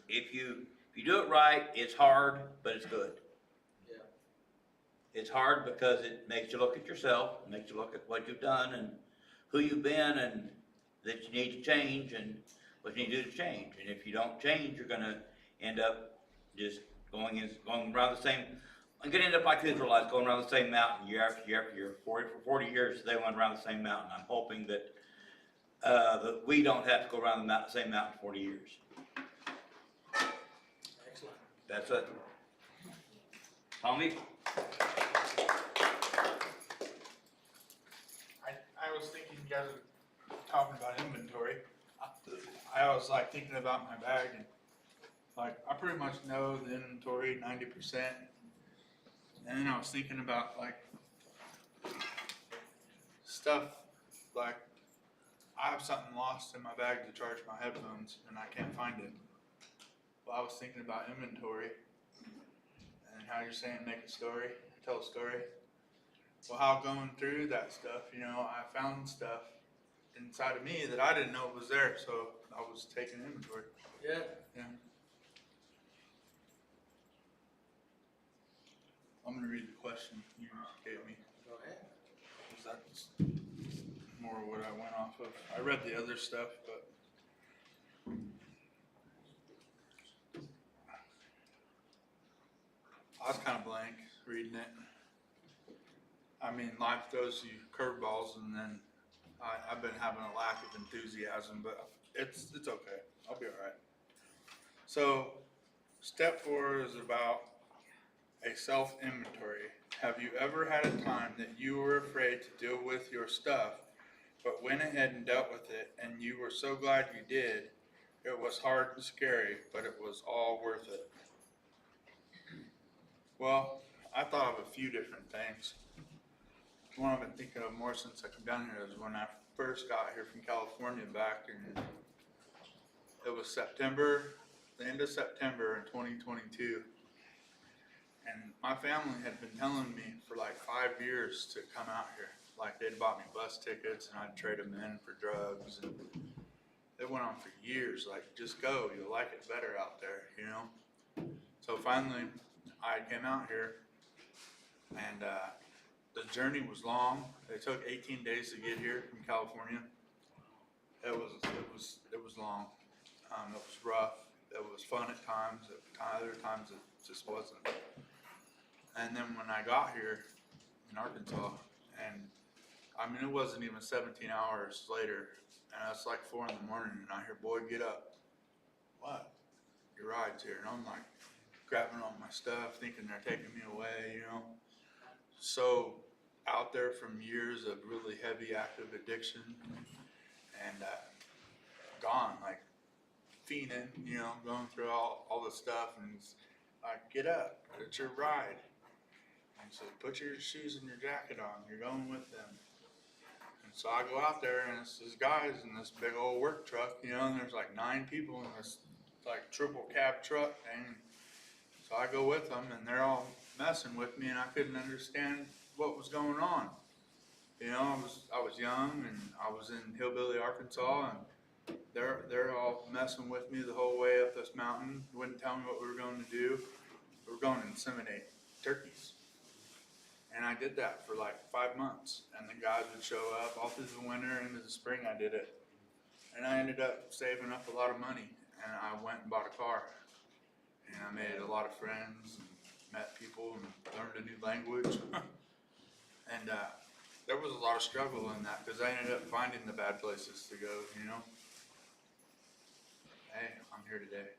if you do it right, it's hard, but it's good. Yeah. It's hard because it makes you look at yourself, makes you look at what you've done and who you've been and that you need to change and what you need to do to change. And if you don't change, you're gonna end up just going around the same, I'm gonna end up like the Israelites, going around the same mountain year after year after year. For 40 years, they went around the same mountain. I'm hoping that that we don't have to go around the same mountain 40 years. Excellent. That's it. Tommy? I was thinking you guys were talking about inventory. I was like thinking about my bag, and like I pretty much know the inventory 90%. And then I was thinking about like stuff like I have something lost in my bag to charge my headphones and I can't find it. Well, I was thinking about inventory and how you're saying make a story, tell a story. Well, how going through that stuff, you know, I found stuff inside of me that I didn't know was there, so I was taking inventory. Yeah. Yeah. I'm gonna read the question you gave me. Go ahead. 'Cause that's more what I went off of. I read the other stuff, but I was kind of blank reading it. I mean, life throws you curveballs, and then I've been having a lack of enthusiasm, but it's okay. I'll be all right. So, step 4 is about a self-inventory. Have you ever had a time that you were afraid to deal with your stuff, but went ahead and dealt with it, and you were so glad you did? It was hard and scary, but it was all worth it. Well, I thought of a few different things. One I've been thinking of more since I came down here is when I first got here from California back in, it was September, the end of September in 2022. And my family had been telling me for like 5 years to come out here. Like they'd bought me bus tickets and I'd trade them in for drugs. And it went on for years, like just go, you'll like it better out there, you know? So finally I came out here and the journey was long. It took 18 days to get here from California. It was long. It was rough. It was fun at times. At other times it just wasn't. And then when I got here in Arkansas, and I mean, it wasn't even 17 hours later, and it's like 4 in the morning, and I hear, boy, get up. What? Your ride's here. And I'm like grabbing all my stuff, thinking they're taking me away, you know. So out there from years of really heavy active addiction and gone, like fiending, you know, going through all the stuff, and it's like, get up, it's your ride. And so put your shoes and your jacket on, you're going with them. And so I go out there and it's these guys in this big old work truck, you know, and there's like 9 people in this like triple cab truck thing. So I go with them and they're all messing with me and I couldn't understand what was going on. You know, I was young and I was in hillbilly Arkansas and they're all messing with me the whole way up this mountain, wouldn't tell me what we were going to do. We were going to inseminate turkeys. And I did that for like 5 months. And the guys would show up all through the winter and into the spring I did it. And I ended up saving up a lot of money. And I went and bought a car. And I made a lot of friends and met people and learned a new language. And there was a lot of struggle in that because I ended up finding the bad places to go, you know. Hey, I'm here today.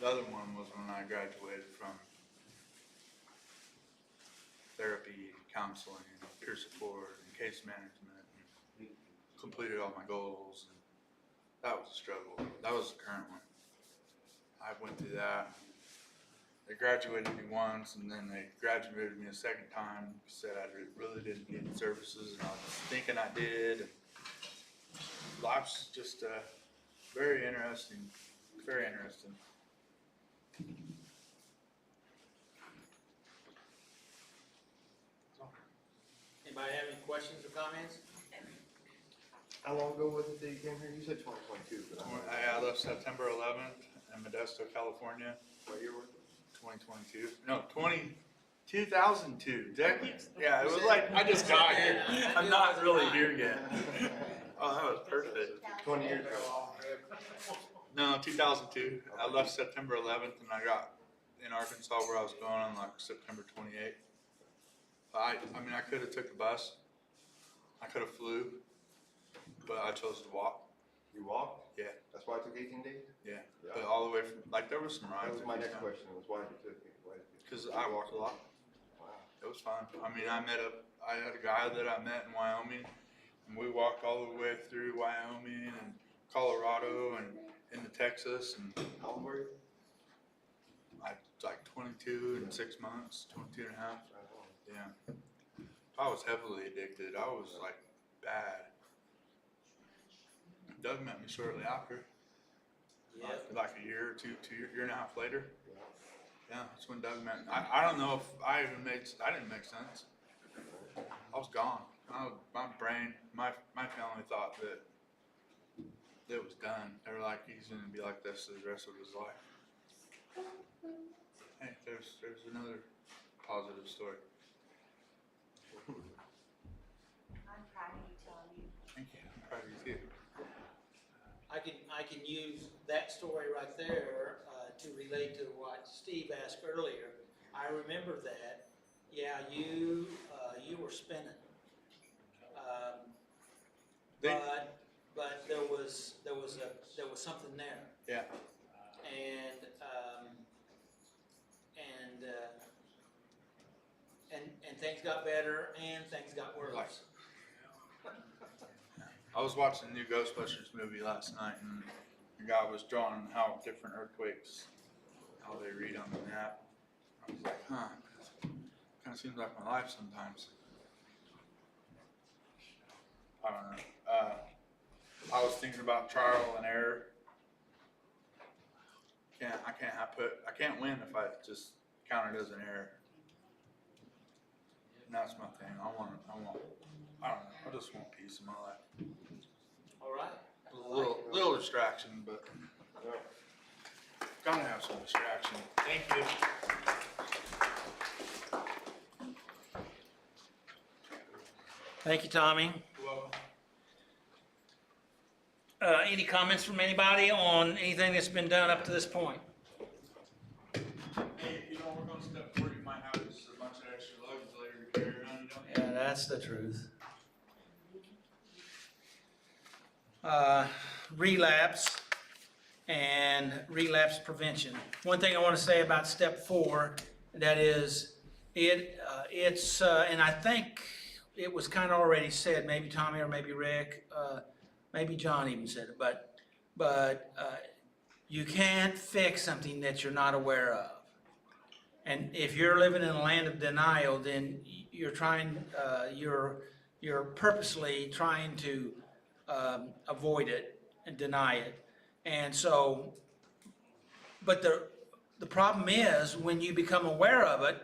The other one was when I graduated from therapy, counseling, peer support, and case management, and completed all my goals. And that was a struggle. That was the current one. I went through that. They graduated me once, and then they graduated me a second time. Said I really didn't need the services, and I was thinking I did. And life's just very interesting. Very interesting. Anybody have any questions or comments? How long ago was it that you came here? You said 2022, but I left September 11th in Modesto, California. what year was it? 2022. No, 2002. Yeah, it was like I just got here. I'm not really here yet. Oh, that was perfect. 20 years ago. No, 2002. I left September 11th and I got in Arkansas where I was going on like September 28th. I mean, I could have took the bus. I could have flew, but I chose to walk. You walked? Yeah. That's why it took 18 days? Yeah. Yeah. But all the way from, like, there was some That rides. was my next question, was why did it take it? Because I walked a lot. Wow. It was fun. I mean, I had a guy that I met in Wyoming, and we walked all the way through Wyoming and Colorado and into Texas, and How old were you? I like 22 in 6 months, 22 and a half. Right on. Yeah. I was heavily addicted. I was like bad. Doug met me shortly after. like a year or two, year and a half later. Yeah, that's when Doug met. I don't know if I didn't make sense. I was gone. My brain, my family thought that it was done. They were like, he's gonna be like this the rest of his life. Hey, there's another positive story. I'm proud of you, Tommy. Thank you. I'm proud of you too. I can use that story right there to relate to what Steve asked earlier. I remember that. Yeah, you were spinning. But there was something there. Yeah. And things got better and things got worse. I was watching the new Ghostbusters movie last night, and the guy was drawing how different earthquakes, how they read on the map. I was like, huh, kind of seems like my life sometimes. I don't know. I was thinking about trial and error. I can't win if I just count it as an error. And that's my thing. I don't know. I just want peace in my life. All right. A little distraction, but gotta have some distraction. Thank you. Thank you, Tommy. You're welcome. Any comments from anybody on anything that's been done up to this point? Hey, we're gonna step forward. You might have just a bunch of extra luggage later to carry around. Yeah, that's the truth. Relapse and relapse prevention. One thing I want to say about step 4, that is, it's and I think it was kind of already said, maybe Tommy or maybe Rick, maybe John even said it, but you can't fix something that you're not aware of. And if you're living in a land of denial, then you're purposely trying to avoid it and deny it. And so, but the problem is when you become aware of it,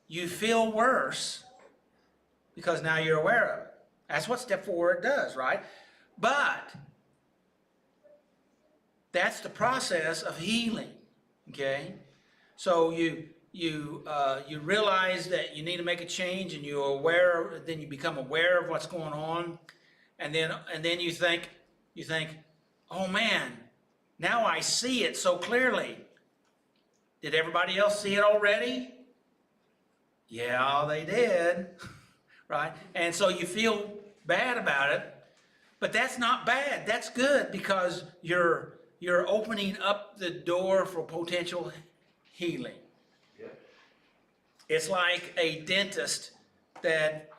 you feel worse because now you're aware of it. That's what step 4 does, right? But that's the process of healing, okay? So you realize that you need to make a change, and then you become aware of what's going on, and then you think, oh man, now I see it so clearly. Did everybody else see it already? Yeah, they did, right? And so you feel bad about it, but that's not bad. That's good, because you're opening up the door for potential healing. Yeah. It's like a dentist that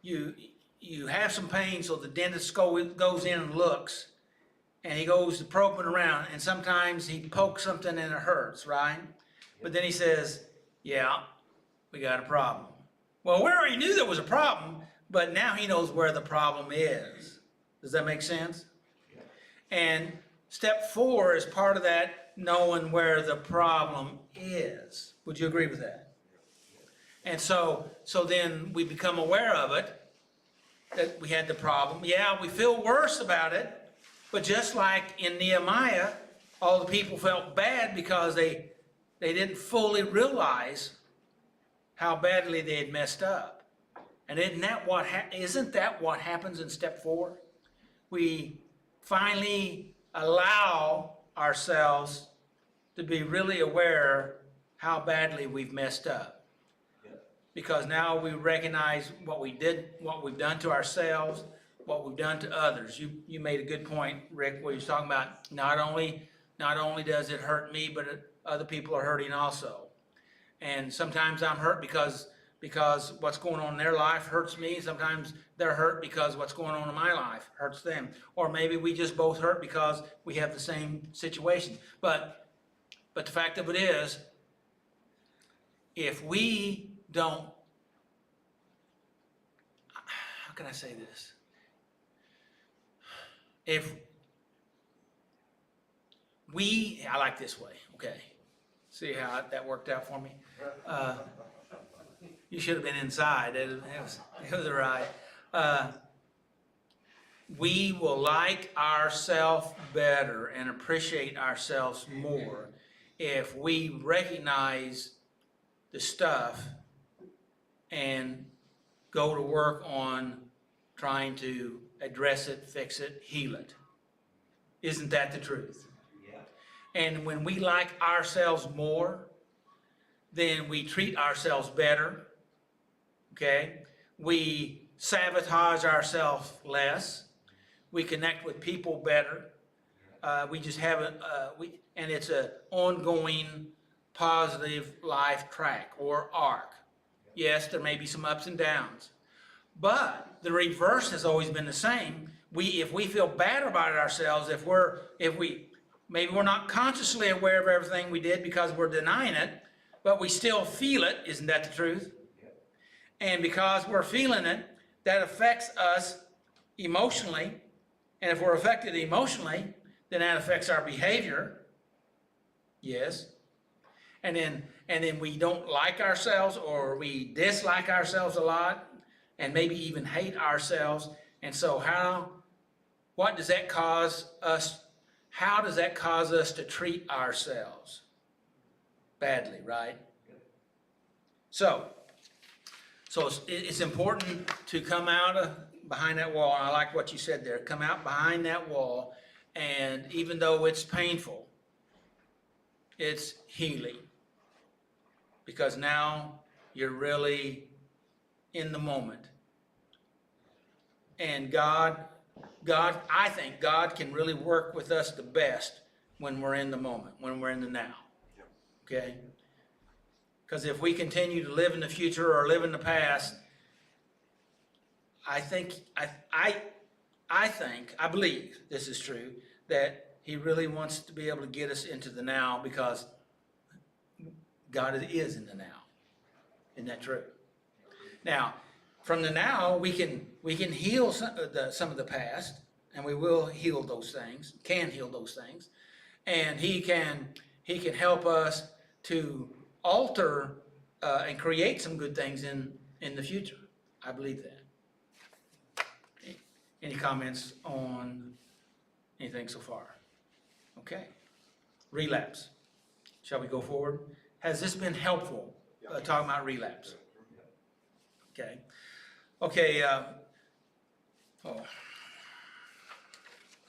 you have some pain, so the dentist goes in and looks, and he goes to probing around, and sometimes he pokes something and it hurts, right? But then he says, yeah, we got a problem. Well, we already knew there was a problem, but now he knows where the problem is. Does that make sense? And step 4 is part of that, knowing where the problem is. Would you agree with that? And so then we become aware of it, that we had the problem. Yeah, we feel worse about it, but just like in Nehemiah, all the people felt bad because they didn't fully realize how badly they had messed up. And isn't that what happens in step 4? We finally allow ourselves to be really aware how badly we've messed up. Because now we recognize what we've done to ourselves, what we've done to others. You made a good point, Rick, where you're talking about not only does it hurt me, but other people are hurting also. And sometimes I'm hurt because what's going on in their life hurts me. Sometimes they're hurt because what's going on in my life hurts them. Or maybe we just both hurt because we have the same situation. But the fact of it is, if we don't, how can I say this? I like this way, okay. See how that worked out for me? You should have been inside, it was all right. We will like ourselves better and appreciate ourselves more if we recognize the stuff and go to work on trying to address it, fix it, heal it. Isn't that the truth? Yeah. And when we like ourselves more, then we treat ourselves better, okay? We sabotage ourselves less. We connect with people better. We just haven't, and it's an ongoing positive life track or arc. Yes, there may be some ups and downs, but the reverse has always been the same. If we feel bad about ourselves, maybe we're not consciously aware of everything we did because we're denying it, but we still feel it. Isn't that the truth? And because we're feeling it, that affects us emotionally. And if we're affected emotionally, then that affects our behavior. Yes. And then we don't like ourselves, or we dislike ourselves a lot, and maybe even hate ourselves. And so what does that cause us? How does that cause us to treat ourselves? Badly, right? So it's important to come out behind that wall. And I like what you said there. Come out behind that wall, and even though it's painful, it's healing. Because now you're really in the moment. And I think God can really work with us the best when we're in the moment, when we're in the now. Okay? Because if we continue to live in the future or live in the past, I believe this is true, that He really wants to be able to get us into the now, because God is in the now. Isn't that true? Now, from the now, we can heal some of the past, and we will heal those things, can heal those things, and He can help us to alter and create some good things in the future. I believe that. Any comments on anything so far? Okay. Relapse. Shall we go forward? Has this been helpful, talking about relapse? Okay. Okay. Let's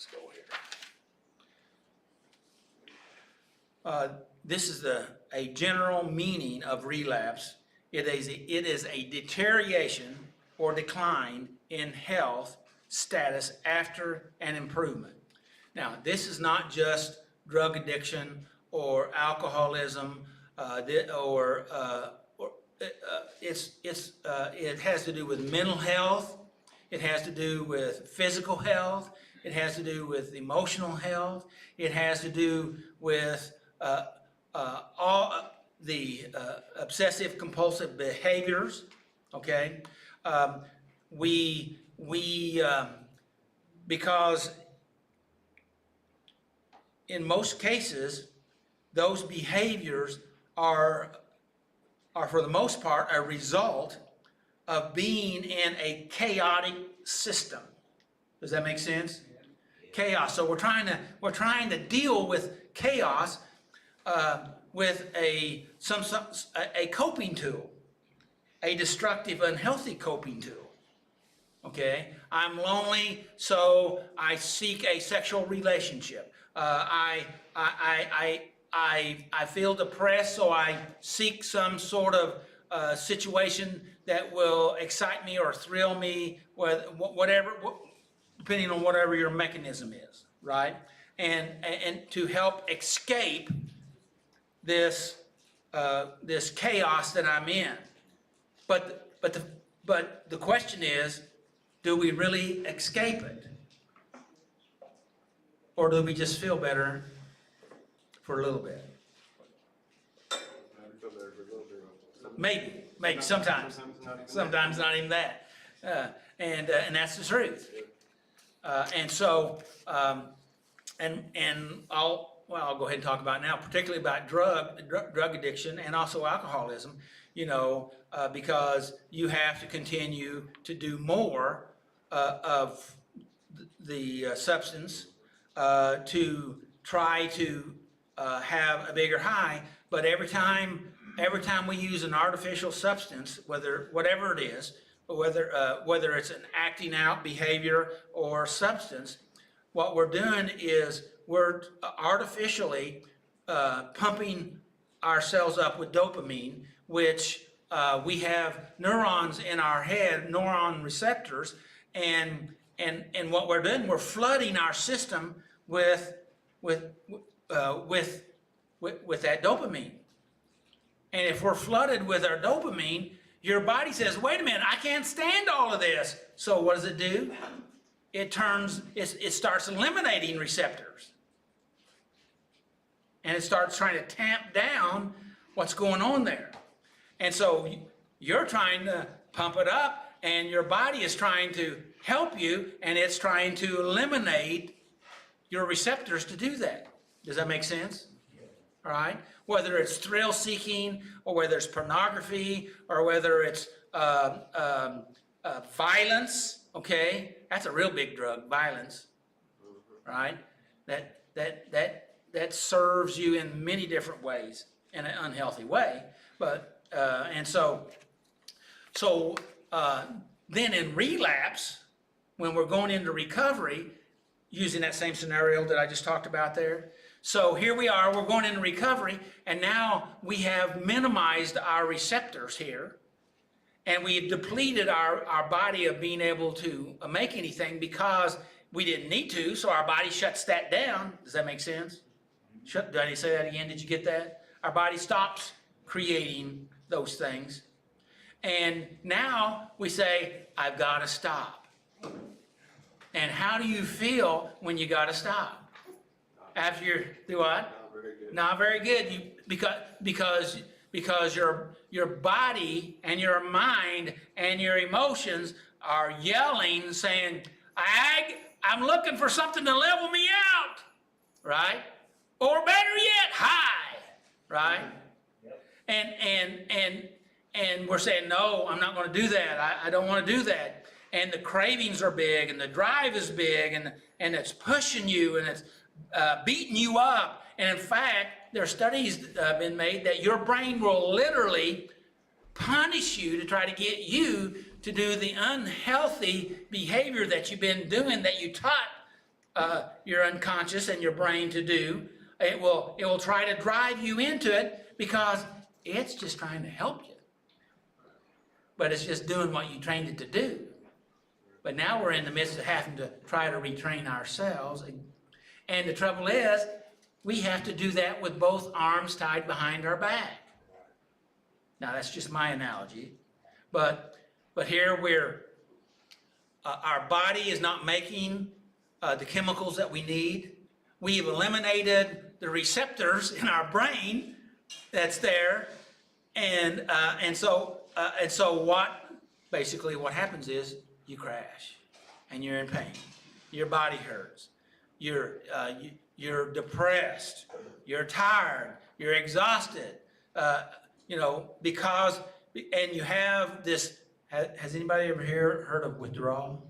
go here. This is a general meaning of relapse. It is a deterioration or decline in health status after an improvement. Now, this is not just drug addiction or alcoholism, it has to do with mental health. It has to do with physical health. It has to do with emotional health. It has to do with all the obsessive compulsive behaviors. Okay, because in most cases, those behaviors are for the most part a result of being in a chaotic system. Does that make sense? Chaos. So we're trying to deal with chaos with a coping tool, a destructive, unhealthy coping tool. Okay, I'm lonely, so I seek a sexual relationship. I feel depressed, so I seek some sort of situation that will excite me or thrill me, whatever, depending on whatever your mechanism is, right? And to help escape this chaos that I'm in. But the question is, do we really escape it? Or do we just feel better for a little bit? Maybe, sometimes not even that. And that's the truth. And so, and well, I'll go ahead and talk about it now, particularly about drug addiction and also alcoholism, because you have to continue to do more of the substance to try to have a bigger high. But every time we use an artificial substance, whatever it is, whether it's an acting out behavior or substance, what we're doing is we're artificially pumping ourselves up with dopamine, which we have neurons in our head, neuron receptors, and what we're doing, we're flooding our system with that dopamine. And if we're flooded with our dopamine, your body says, wait a minute, I can't stand all of this. So what does it do? It starts eliminating receptors. And it starts trying to tamp down what's going on there. And so you're trying to pump it up, and your body is trying to help you, and it's trying to eliminate your receptors to do that. Does that make sense? All right? Whether it's thrill seeking, or whether it's pornography, or whether it's violence, okay? That's a real big drug, violence, right? That serves you in many different ways, in an unhealthy way. But, then in relapse, when we're going into recovery, using that same scenario that I just talked about there. So here we are, we're going into recovery, and now we have minimized our receptors here, and we've depleted our body of being able to make anything because we didn't need to, so our body shuts that down. Does that make sense? Did I say that again? Did you get that? Our body stops creating those things. And now we say, I've got to stop. And how do you feel when you got to stop? After you do what? Not very good. Because your body and your mind and your emotions are yelling, saying, I'm looking for something to level me out, right? Or better yet, high, right? And we're saying, no, I'm not going to do that. I don't want to do that. And the cravings are big, and the drive is big, and it's pushing you, and it's beating you up. And in fact, there are studies been made that your brain will literally punish you to try to get you to do the unhealthy behavior that you've been doing, that you taught your unconscious and your brain to do. It will try to drive you into it because it's just trying to help you. But it's just doing what you trained it to do. But now we're in the midst of having to try to retrain ourselves. And the trouble is, we have to do that with both arms tied behind our back. Now, that's just my analogy. But here our body is not making the chemicals that we need. We've eliminated the receptors in our brain that's there. And so what happens is you crash and you're in pain. Your body hurts. You're depressed. You're tired. You're exhausted. Because you have this. Has anybody ever heard of withdrawal?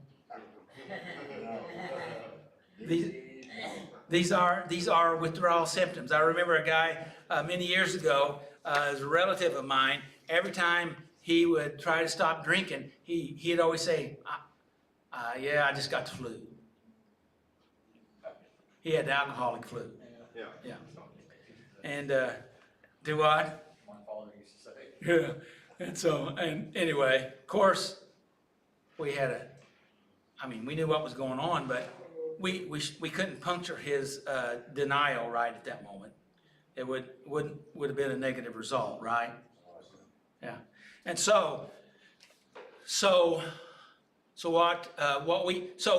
These are withdrawal symptoms. I remember a guy many years ago, as a relative of mine. Every time he would try to stop drinking, he'd always say, "Yeah, I just got the flu." He had the alcoholic flu. Yeah. And do what? My father used to say. Yeah. And anyway, of course, we knew what was going on, but we couldn't puncture his denial right at that moment. It would have been a negative result, right? Yeah. And so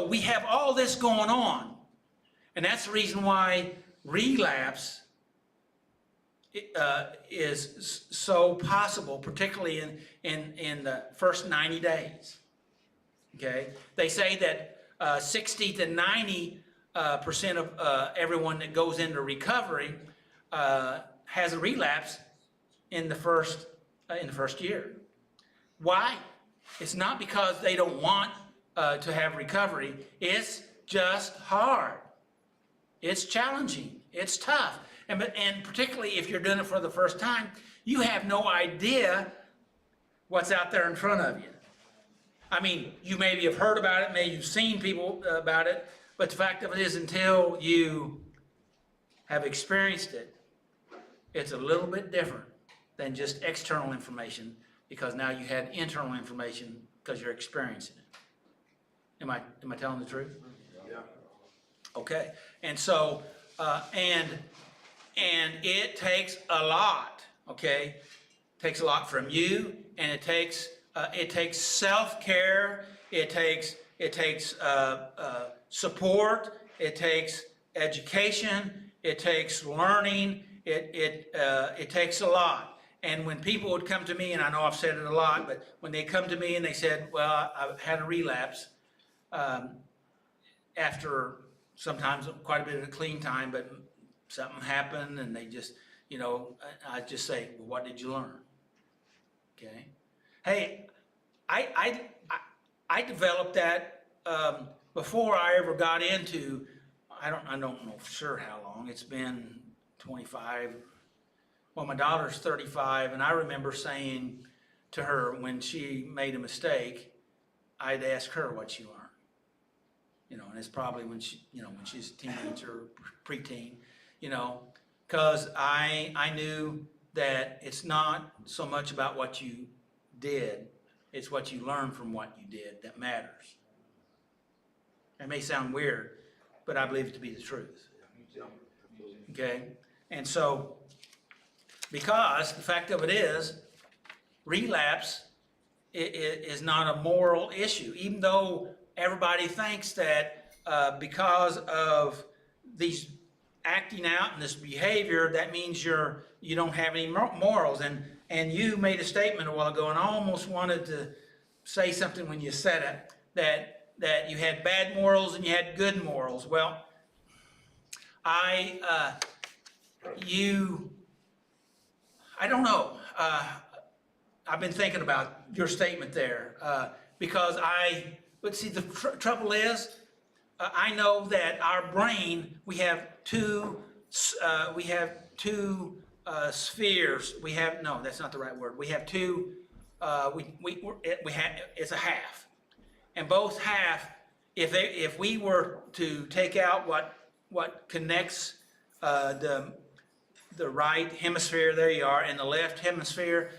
we have all this going on, and that's the reason why relapse is so possible, particularly in the first 90 days. Okay, they say that 60 to 90 percent of everyone that goes into recovery has a relapse in the first year. Why? It's not because they don't want to have recovery. It's just hard. It's challenging. It's tough. And particularly if you're doing it for the first time, you have no idea what's out there in front of you. I mean, you maybe have heard about it, maybe you've seen people about it, but the fact of it is, until you have experienced it, it's a little bit different than just external information, because now you had internal information because you're experiencing it. Am I telling the truth? Yeah. Okay, and so, and it takes a lot, okay? It takes a lot from you, and it takes self-care, it takes support, it takes education, it takes learning, it takes a lot. And when people would come to me, and I know I've said it a lot, but when they come to me and they said, well, I've had a relapse, after sometimes quite a bit of a clean time, but something happened and they just, I just say, well, what did you learn? Okay. Hey, I developed that before I ever got into, I don't know for sure how long. It's been 25. Well, my daughter's 35, and I remember saying to her when she made a mistake, I'd ask her what she learned. And it's probably when she's a teenager or preteen, because I knew that it's not so much about what you did, it's what you learned from what you did that matters. It may sound weird, but I believe it to be the truth. Okay? And so, because the fact of it is, relapse is not a moral issue, even though everybody thinks that because of these acting out and this behavior, that means you don't have any morals. And you made a statement a while ago, and I almost wanted to say something when you said it, that you had bad morals and you had good morals. Well, I don't know. I've been thinking about your statement there because but see, the trouble is, I know that our brain, we have two spheres. No, that's not the right word. We have two. It's a half, and both half. If we were to take out what connects the right hemisphere, there you are, and the left hemisphere,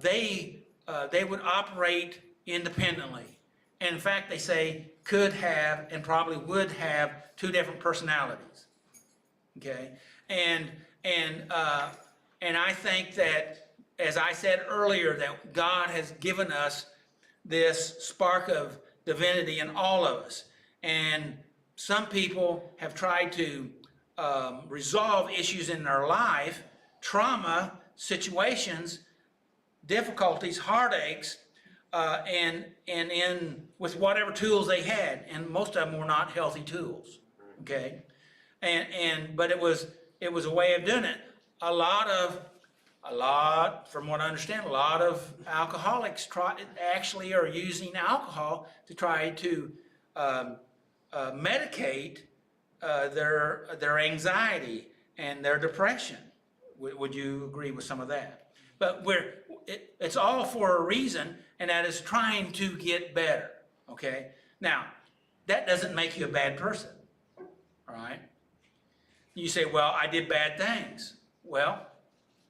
they would operate independently. And in fact, they say could have and probably would have two different personalities. Okay, and I think that, as I said earlier, that God has given us this spark of divinity in all of us, and some people have tried to resolve issues in their life, trauma, situations, difficulties, heartaches, and with whatever tools they had, and most of them were not healthy tools. Okay, but it was a way of doing it. A lot, from what I understand, a lot of alcoholics actually are using alcohol to try to medicate their anxiety and their depression. Would you agree with some of that? But it's all for a reason, and that is trying to get better. Okay? Now, that doesn't make you a bad person. All right? You say, well, I did bad things. Well,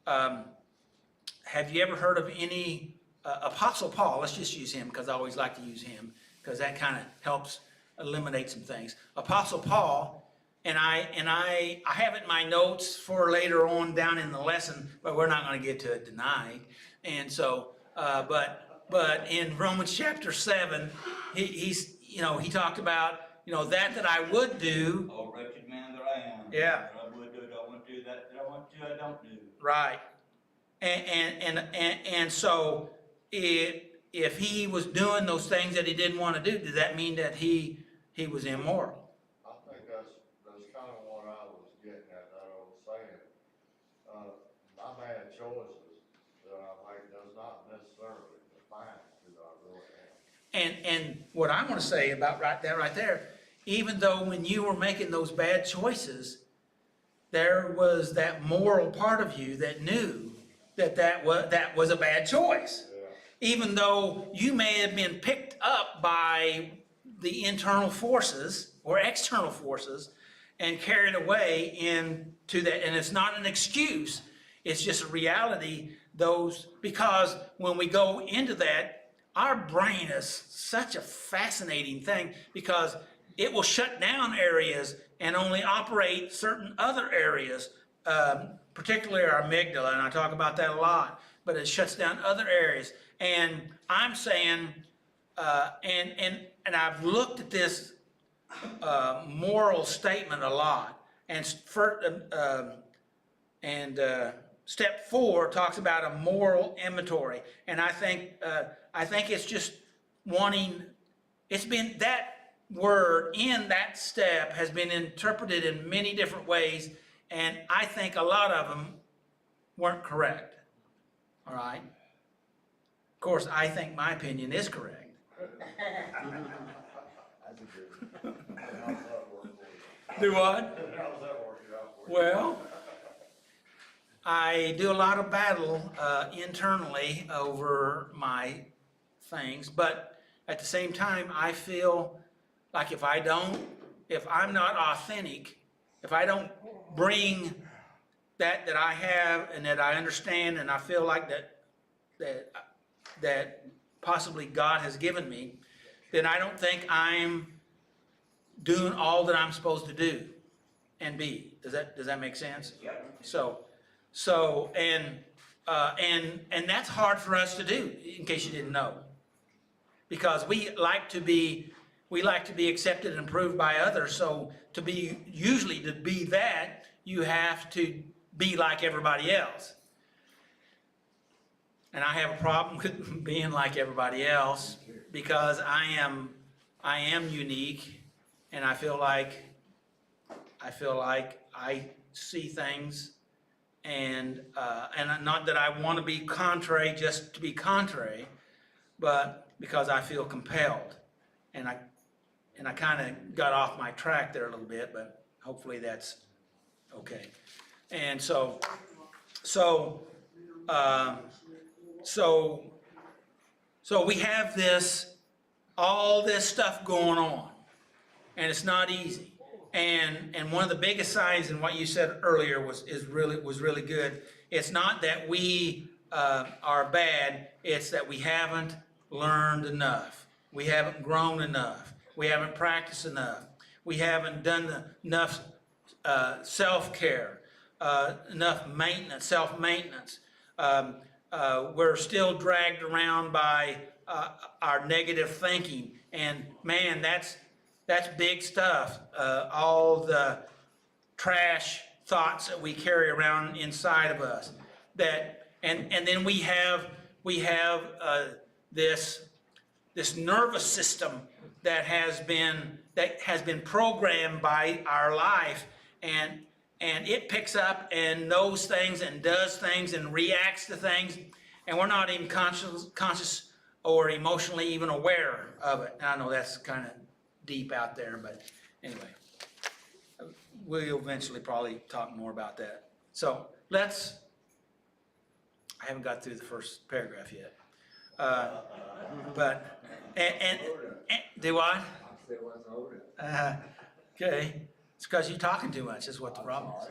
have you ever heard of any Apostle Paul? Let's just use him, because I always like to use him, because that kind of helps eliminate some things. Apostle Paul, and I have it in my notes for later on down in the lesson, but we're not going to get to it tonight. And so, but in Romans chapter 7, he talked about, that I would do. Oh, wretched man that I am. Yeah. I would do it, I want to do that I want to do, I don't do. Right. And so if he was doing those things that he didn't want to do, did that mean that he was immoral? I think that's And what I want to say about right there, even though when you were making those bad choices, there was that moral part of you that knew that was a bad choice. Even though you may have been picked up by the internal forces or external forces and carried away into that. And it's not an excuse, it's just a reality. Because when we go into that, our brain is such a fascinating thing, because it will shut down areas and only operate certain other areas, particularly our amygdala, and I talk about that a lot, but it shuts down other areas. And I'm saying, and I've looked at this moral statement a lot, and step 4 talks about a moral inventory, and I think it's just wanting. It's been that word in that step has been interpreted in many different ways, and I think a lot of them weren't correct. All right. Of course, I think my opinion is correct. Do what? Well, I do a lot of battle internally over my things, but at the same time, I feel like if I'm not authentic, if I don't bring that I have and that I understand and I feel like that possibly God has given me, then I don't think I'm doing all that I'm supposed to do and be. Does that make sense? Yep. So and that's hard for us to do, in case you didn't know, because we like to be accepted and approved by others. So to be that, you have to be like everybody else. And I have a problem with being like everybody else, because I am unique, and I feel like I see things, and not that I want to be contrary just to be contrary, but because I feel compelled. And I kind of got off my track there a little bit, but hopefully that's okay. And so we have all this stuff going on, and it's not easy. And one of the biggest signs in what you said earlier was really good. It's not that we are bad, it's that we haven't learned enough. We haven't grown enough. We haven't practiced enough. We haven't done enough self-care, enough maintenance, self-maintenance. We're still dragged around by our negative thinking, and man, that's big stuff. All the trash thoughts that we carry around inside of us. And then we have this nervous system that has been programmed by our life, and it picks up and knows things and does things and reacts to things, and we're not even conscious or emotionally even aware of it. And I know that's kind of deep out there, but anyway, we'll eventually probably talk more about that. So I haven't got through the first paragraph yet. But do what? Okay, it's because you're talking too much. Is what the problem is.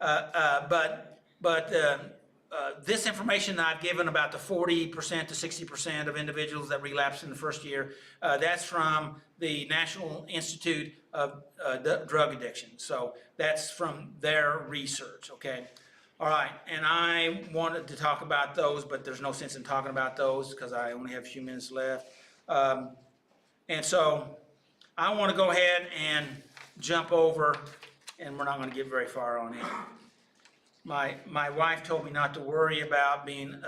All right. But this information that I've given about the 40% to 60% of individuals that relapse in the first year, that's from the National Institute of Drug Addiction. So that's from their research. Okay. All right, and I wanted to talk about those, but there's no sense in talking about those because I only have a few minutes left. And so I want to go ahead and jump over, and we're not going to get very far on it. My wife told me not to worry about being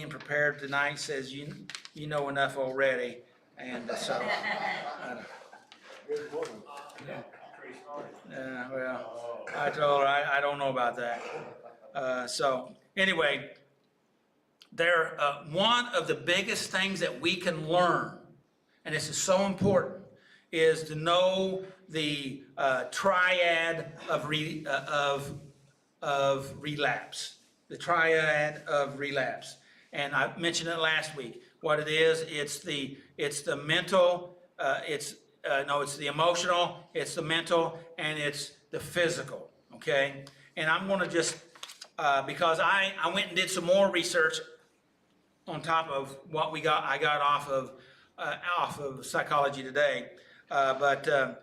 prepared tonight. Says you know enough already, and so. Good woman. Well, I told her I don't know about that. So anyway, one of the biggest things that we can learn and this is so important, is to know the triad of relapse. The triad of relapse. And I mentioned it last week. What it is, it's the mental, it's the emotional, it's the mental, and it's the physical, okay? And I'm gonna just, because I went and did some more research on top of what I got off of Psychology Today, that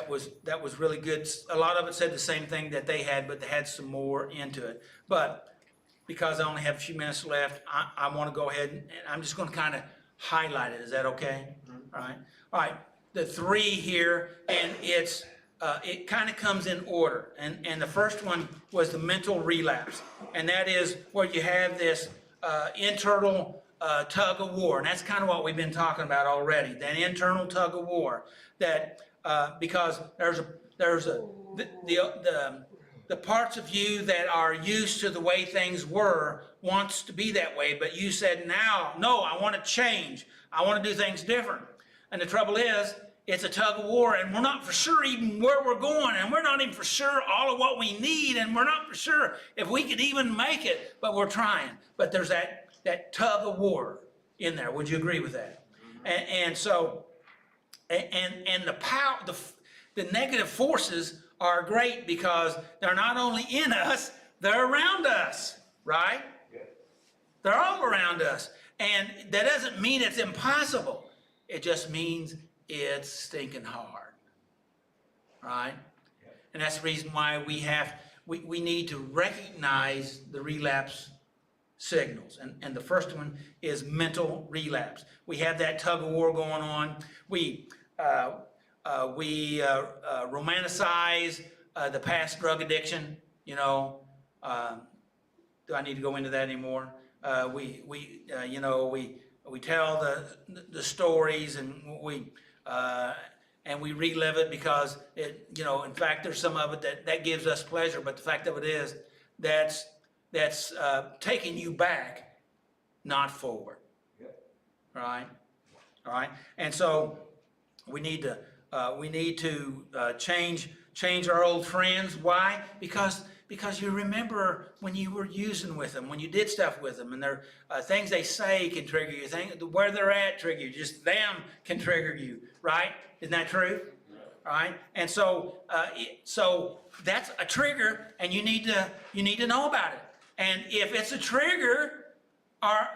was really good. A lot of it said the same thing that they had, but they had some more into it. But because I only have a few minutes left, I want to go ahead and I'm just going to kind of highlight it. Is that okay? All right. All right. The three here, and it kind of comes in order. And the first one was the mental relapse, and that is where you have this internal tug of war, and that's kind of what we've been talking about already. That internal tug of war, that because the parts of you that are used to the way things were wants to be that way, but you said, no, I want to change. I want to do things different. And the trouble is, it's a tug of war, and we're not for sure even where we're going, and we're not even for sure all of what we need, and we're not for sure if we could even make it, but we're trying. But there's that tug of war in there. Would you agree with that? And so, and the power, the negative forces are great because they're not only in us, they're around us, right? They're all around us. And that doesn't mean it's impossible. It just means it's stinking hard, right? And that's the reason why we need to recognize the relapse signals. And the first one is mental relapse. We have that tug of war going on. We romanticize the past drug addiction. Do I need to go into that anymore? We tell the stories, and we relive it because in fact, there's some of it that gives us pleasure. But the fact of it is, that's taking you back, not forward. Right? All right. And so we need to change our old friends. Why? Because you remember when you were using with them, when you did stuff with them, and there things they say can trigger you. Where they're at trigger you. Just them can trigger you, right? Isn't that true? All right. And so so that's a trigger, and you need to know about it. And if it's a trigger, are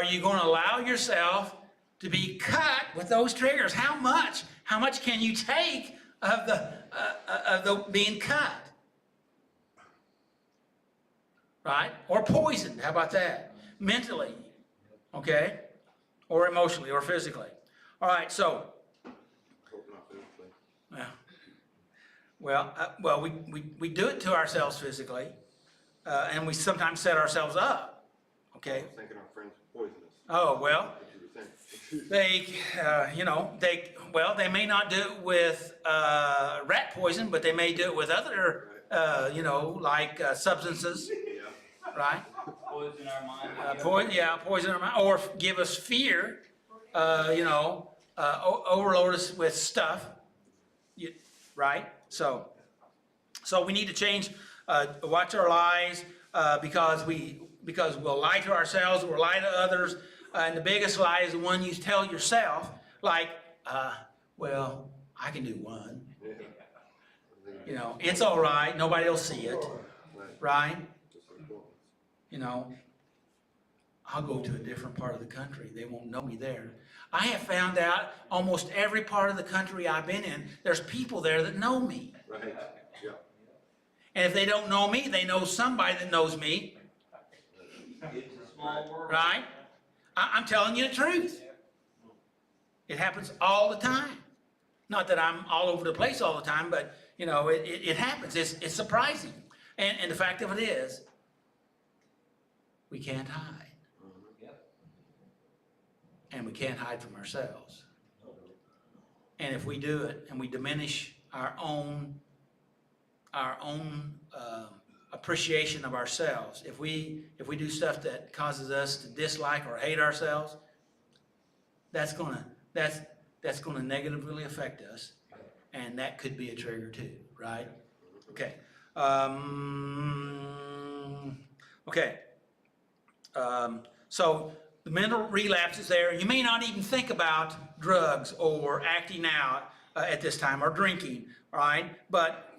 you going to allow yourself to be cut with those triggers? How much can you take of the being cut? Right? Or poisoned, how about that? Mentally, okay? Or emotionally, or physically. All right, so. Well, we do it to ourselves physically, and we sometimes set ourselves up, okay? I was thinking our friends were poisonous. Oh, well, they may not do it with rat poison, but they may do it with other, like substances, right? Poison our mind. Poison our mind, or give us fear, overload us with stuff, right? So we need to change, watch our lies, because we'll lie to ourselves, we'll lie to others, and the biggest lie is the one you tell yourself, like, well, I can do one. It's all right, nobody will see it, right? I'll go to a different part of the country. They won't know me there. I have found out almost every part of the country I've been in, there's people there that know me. Right, yeah. And if they don't know me, they know somebody that knows me. It's a small world. Right? I'm telling you the truth. It happens all the time. Not that I'm all over the place all the time, but, it happens. It's surprising. And the fact of it is, we can't hide. And we can't hide from ourselves. And if we do it and we diminish our own appreciation of ourselves, if we do stuff that causes us to dislike or hate ourselves, that's gonna negatively affect us, and that could be a trigger too, right? Okay. Okay. So the mental relapse is there. You may not even think about drugs or acting out at this time, or drinking, right? But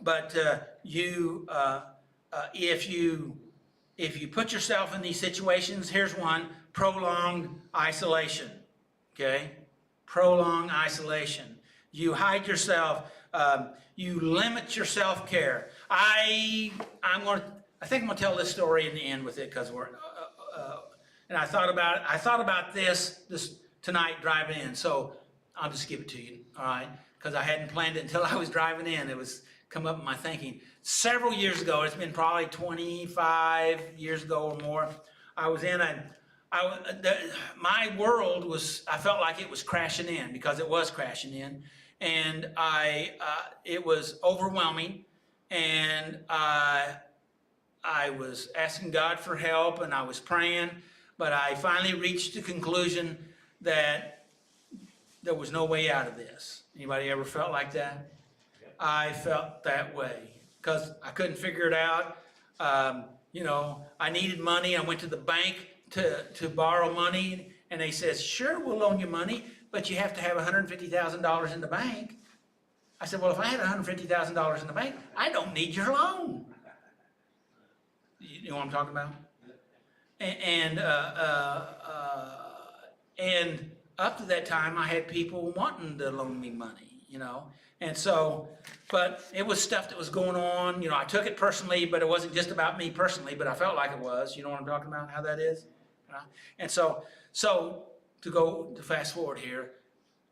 if you put yourself in these situations, here's one: prolonged isolation. Okay, prolonged isolation. You hide yourself. You limit your self-care. I think I'm gonna tell this story in the end with it, because and I thought about this tonight driving in. So I'll just give it to you, all right? Because I hadn't planned it until I was driving in. It was come up in my thinking. Several years ago, it's been probably 25 years ago or more, I was in my world was, I felt like it was crashing in, because it was crashing in. And it was overwhelming, and I was asking God for help, and I was praying, but I finally reached the conclusion that there was no way out of this. Anybody ever felt like that? I felt that way, because I couldn't figure it out. I needed money. I went to the bank to borrow money, and they said, sure, we'll loan you money, but you have to have $150,000 in the bank. I said, well, if I had $150,000 in the bank, I don't need your loan. You know what I'm talking about? And up to that time, I had people wanting to loan me money, And so, but it was stuff that was going on. I took it personally, but it wasn't just about me personally, but I felt like it was. You know what I'm talking about, how that is? And so to fast forward here,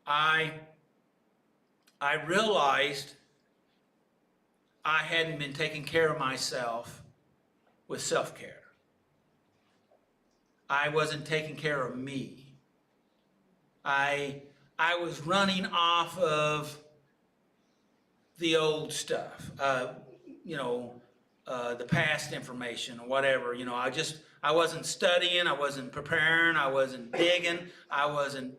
I realized I hadn't been taking care of myself with self-care. I wasn't taking care of me. I was running off of the old stuff, the past information or whatever. I wasn't studying, I wasn't preparing, I wasn't digging, I wasn't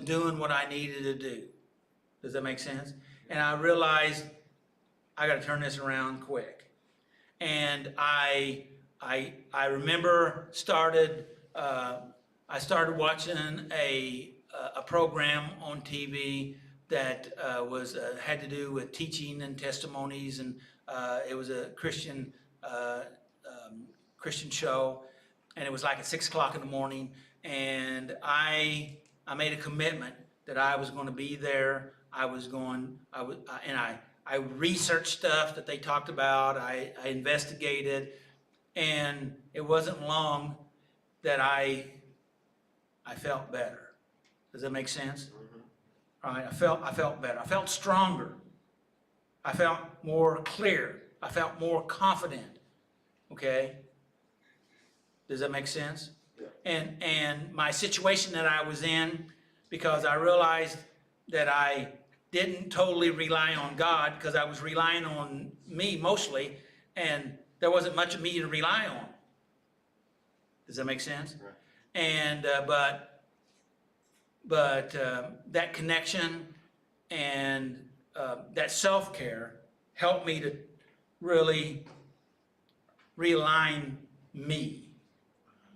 doing what I needed to do. Does that make sense? And I realized I got to turn this around quick. And I remember I started watching a program on TV that had to do with teaching and testimonies, and it was a Christian show, and it was like at 6 o'clock in the morning, and I made a commitment that I was going to be there. I researched stuff that they talked about. I investigated, and it wasn't long that I felt better. Does that make sense? All right, I felt better. I felt stronger. I felt more clear. I felt more confident. Okay? Does that make sense? Yeah. And my situation that I was in, because I realized that I didn't totally rely on God, because I was relying on me mostly, and there wasn't much of me to rely on. Does that make sense? Right. And but that connection and that self-care helped me to really realign me.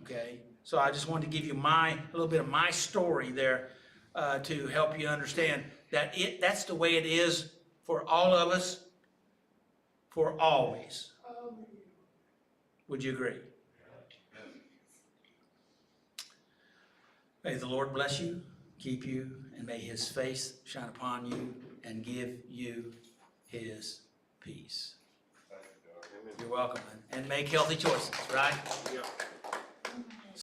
Okay, so I just wanted to give you a little bit of my story there to help you understand that that's the way it is for all of us, for always. Would you agree? May the Lord bless you, keep you, and may His face shine upon you and give you His peace. You're welcome. And make healthy choices, right? Yeah.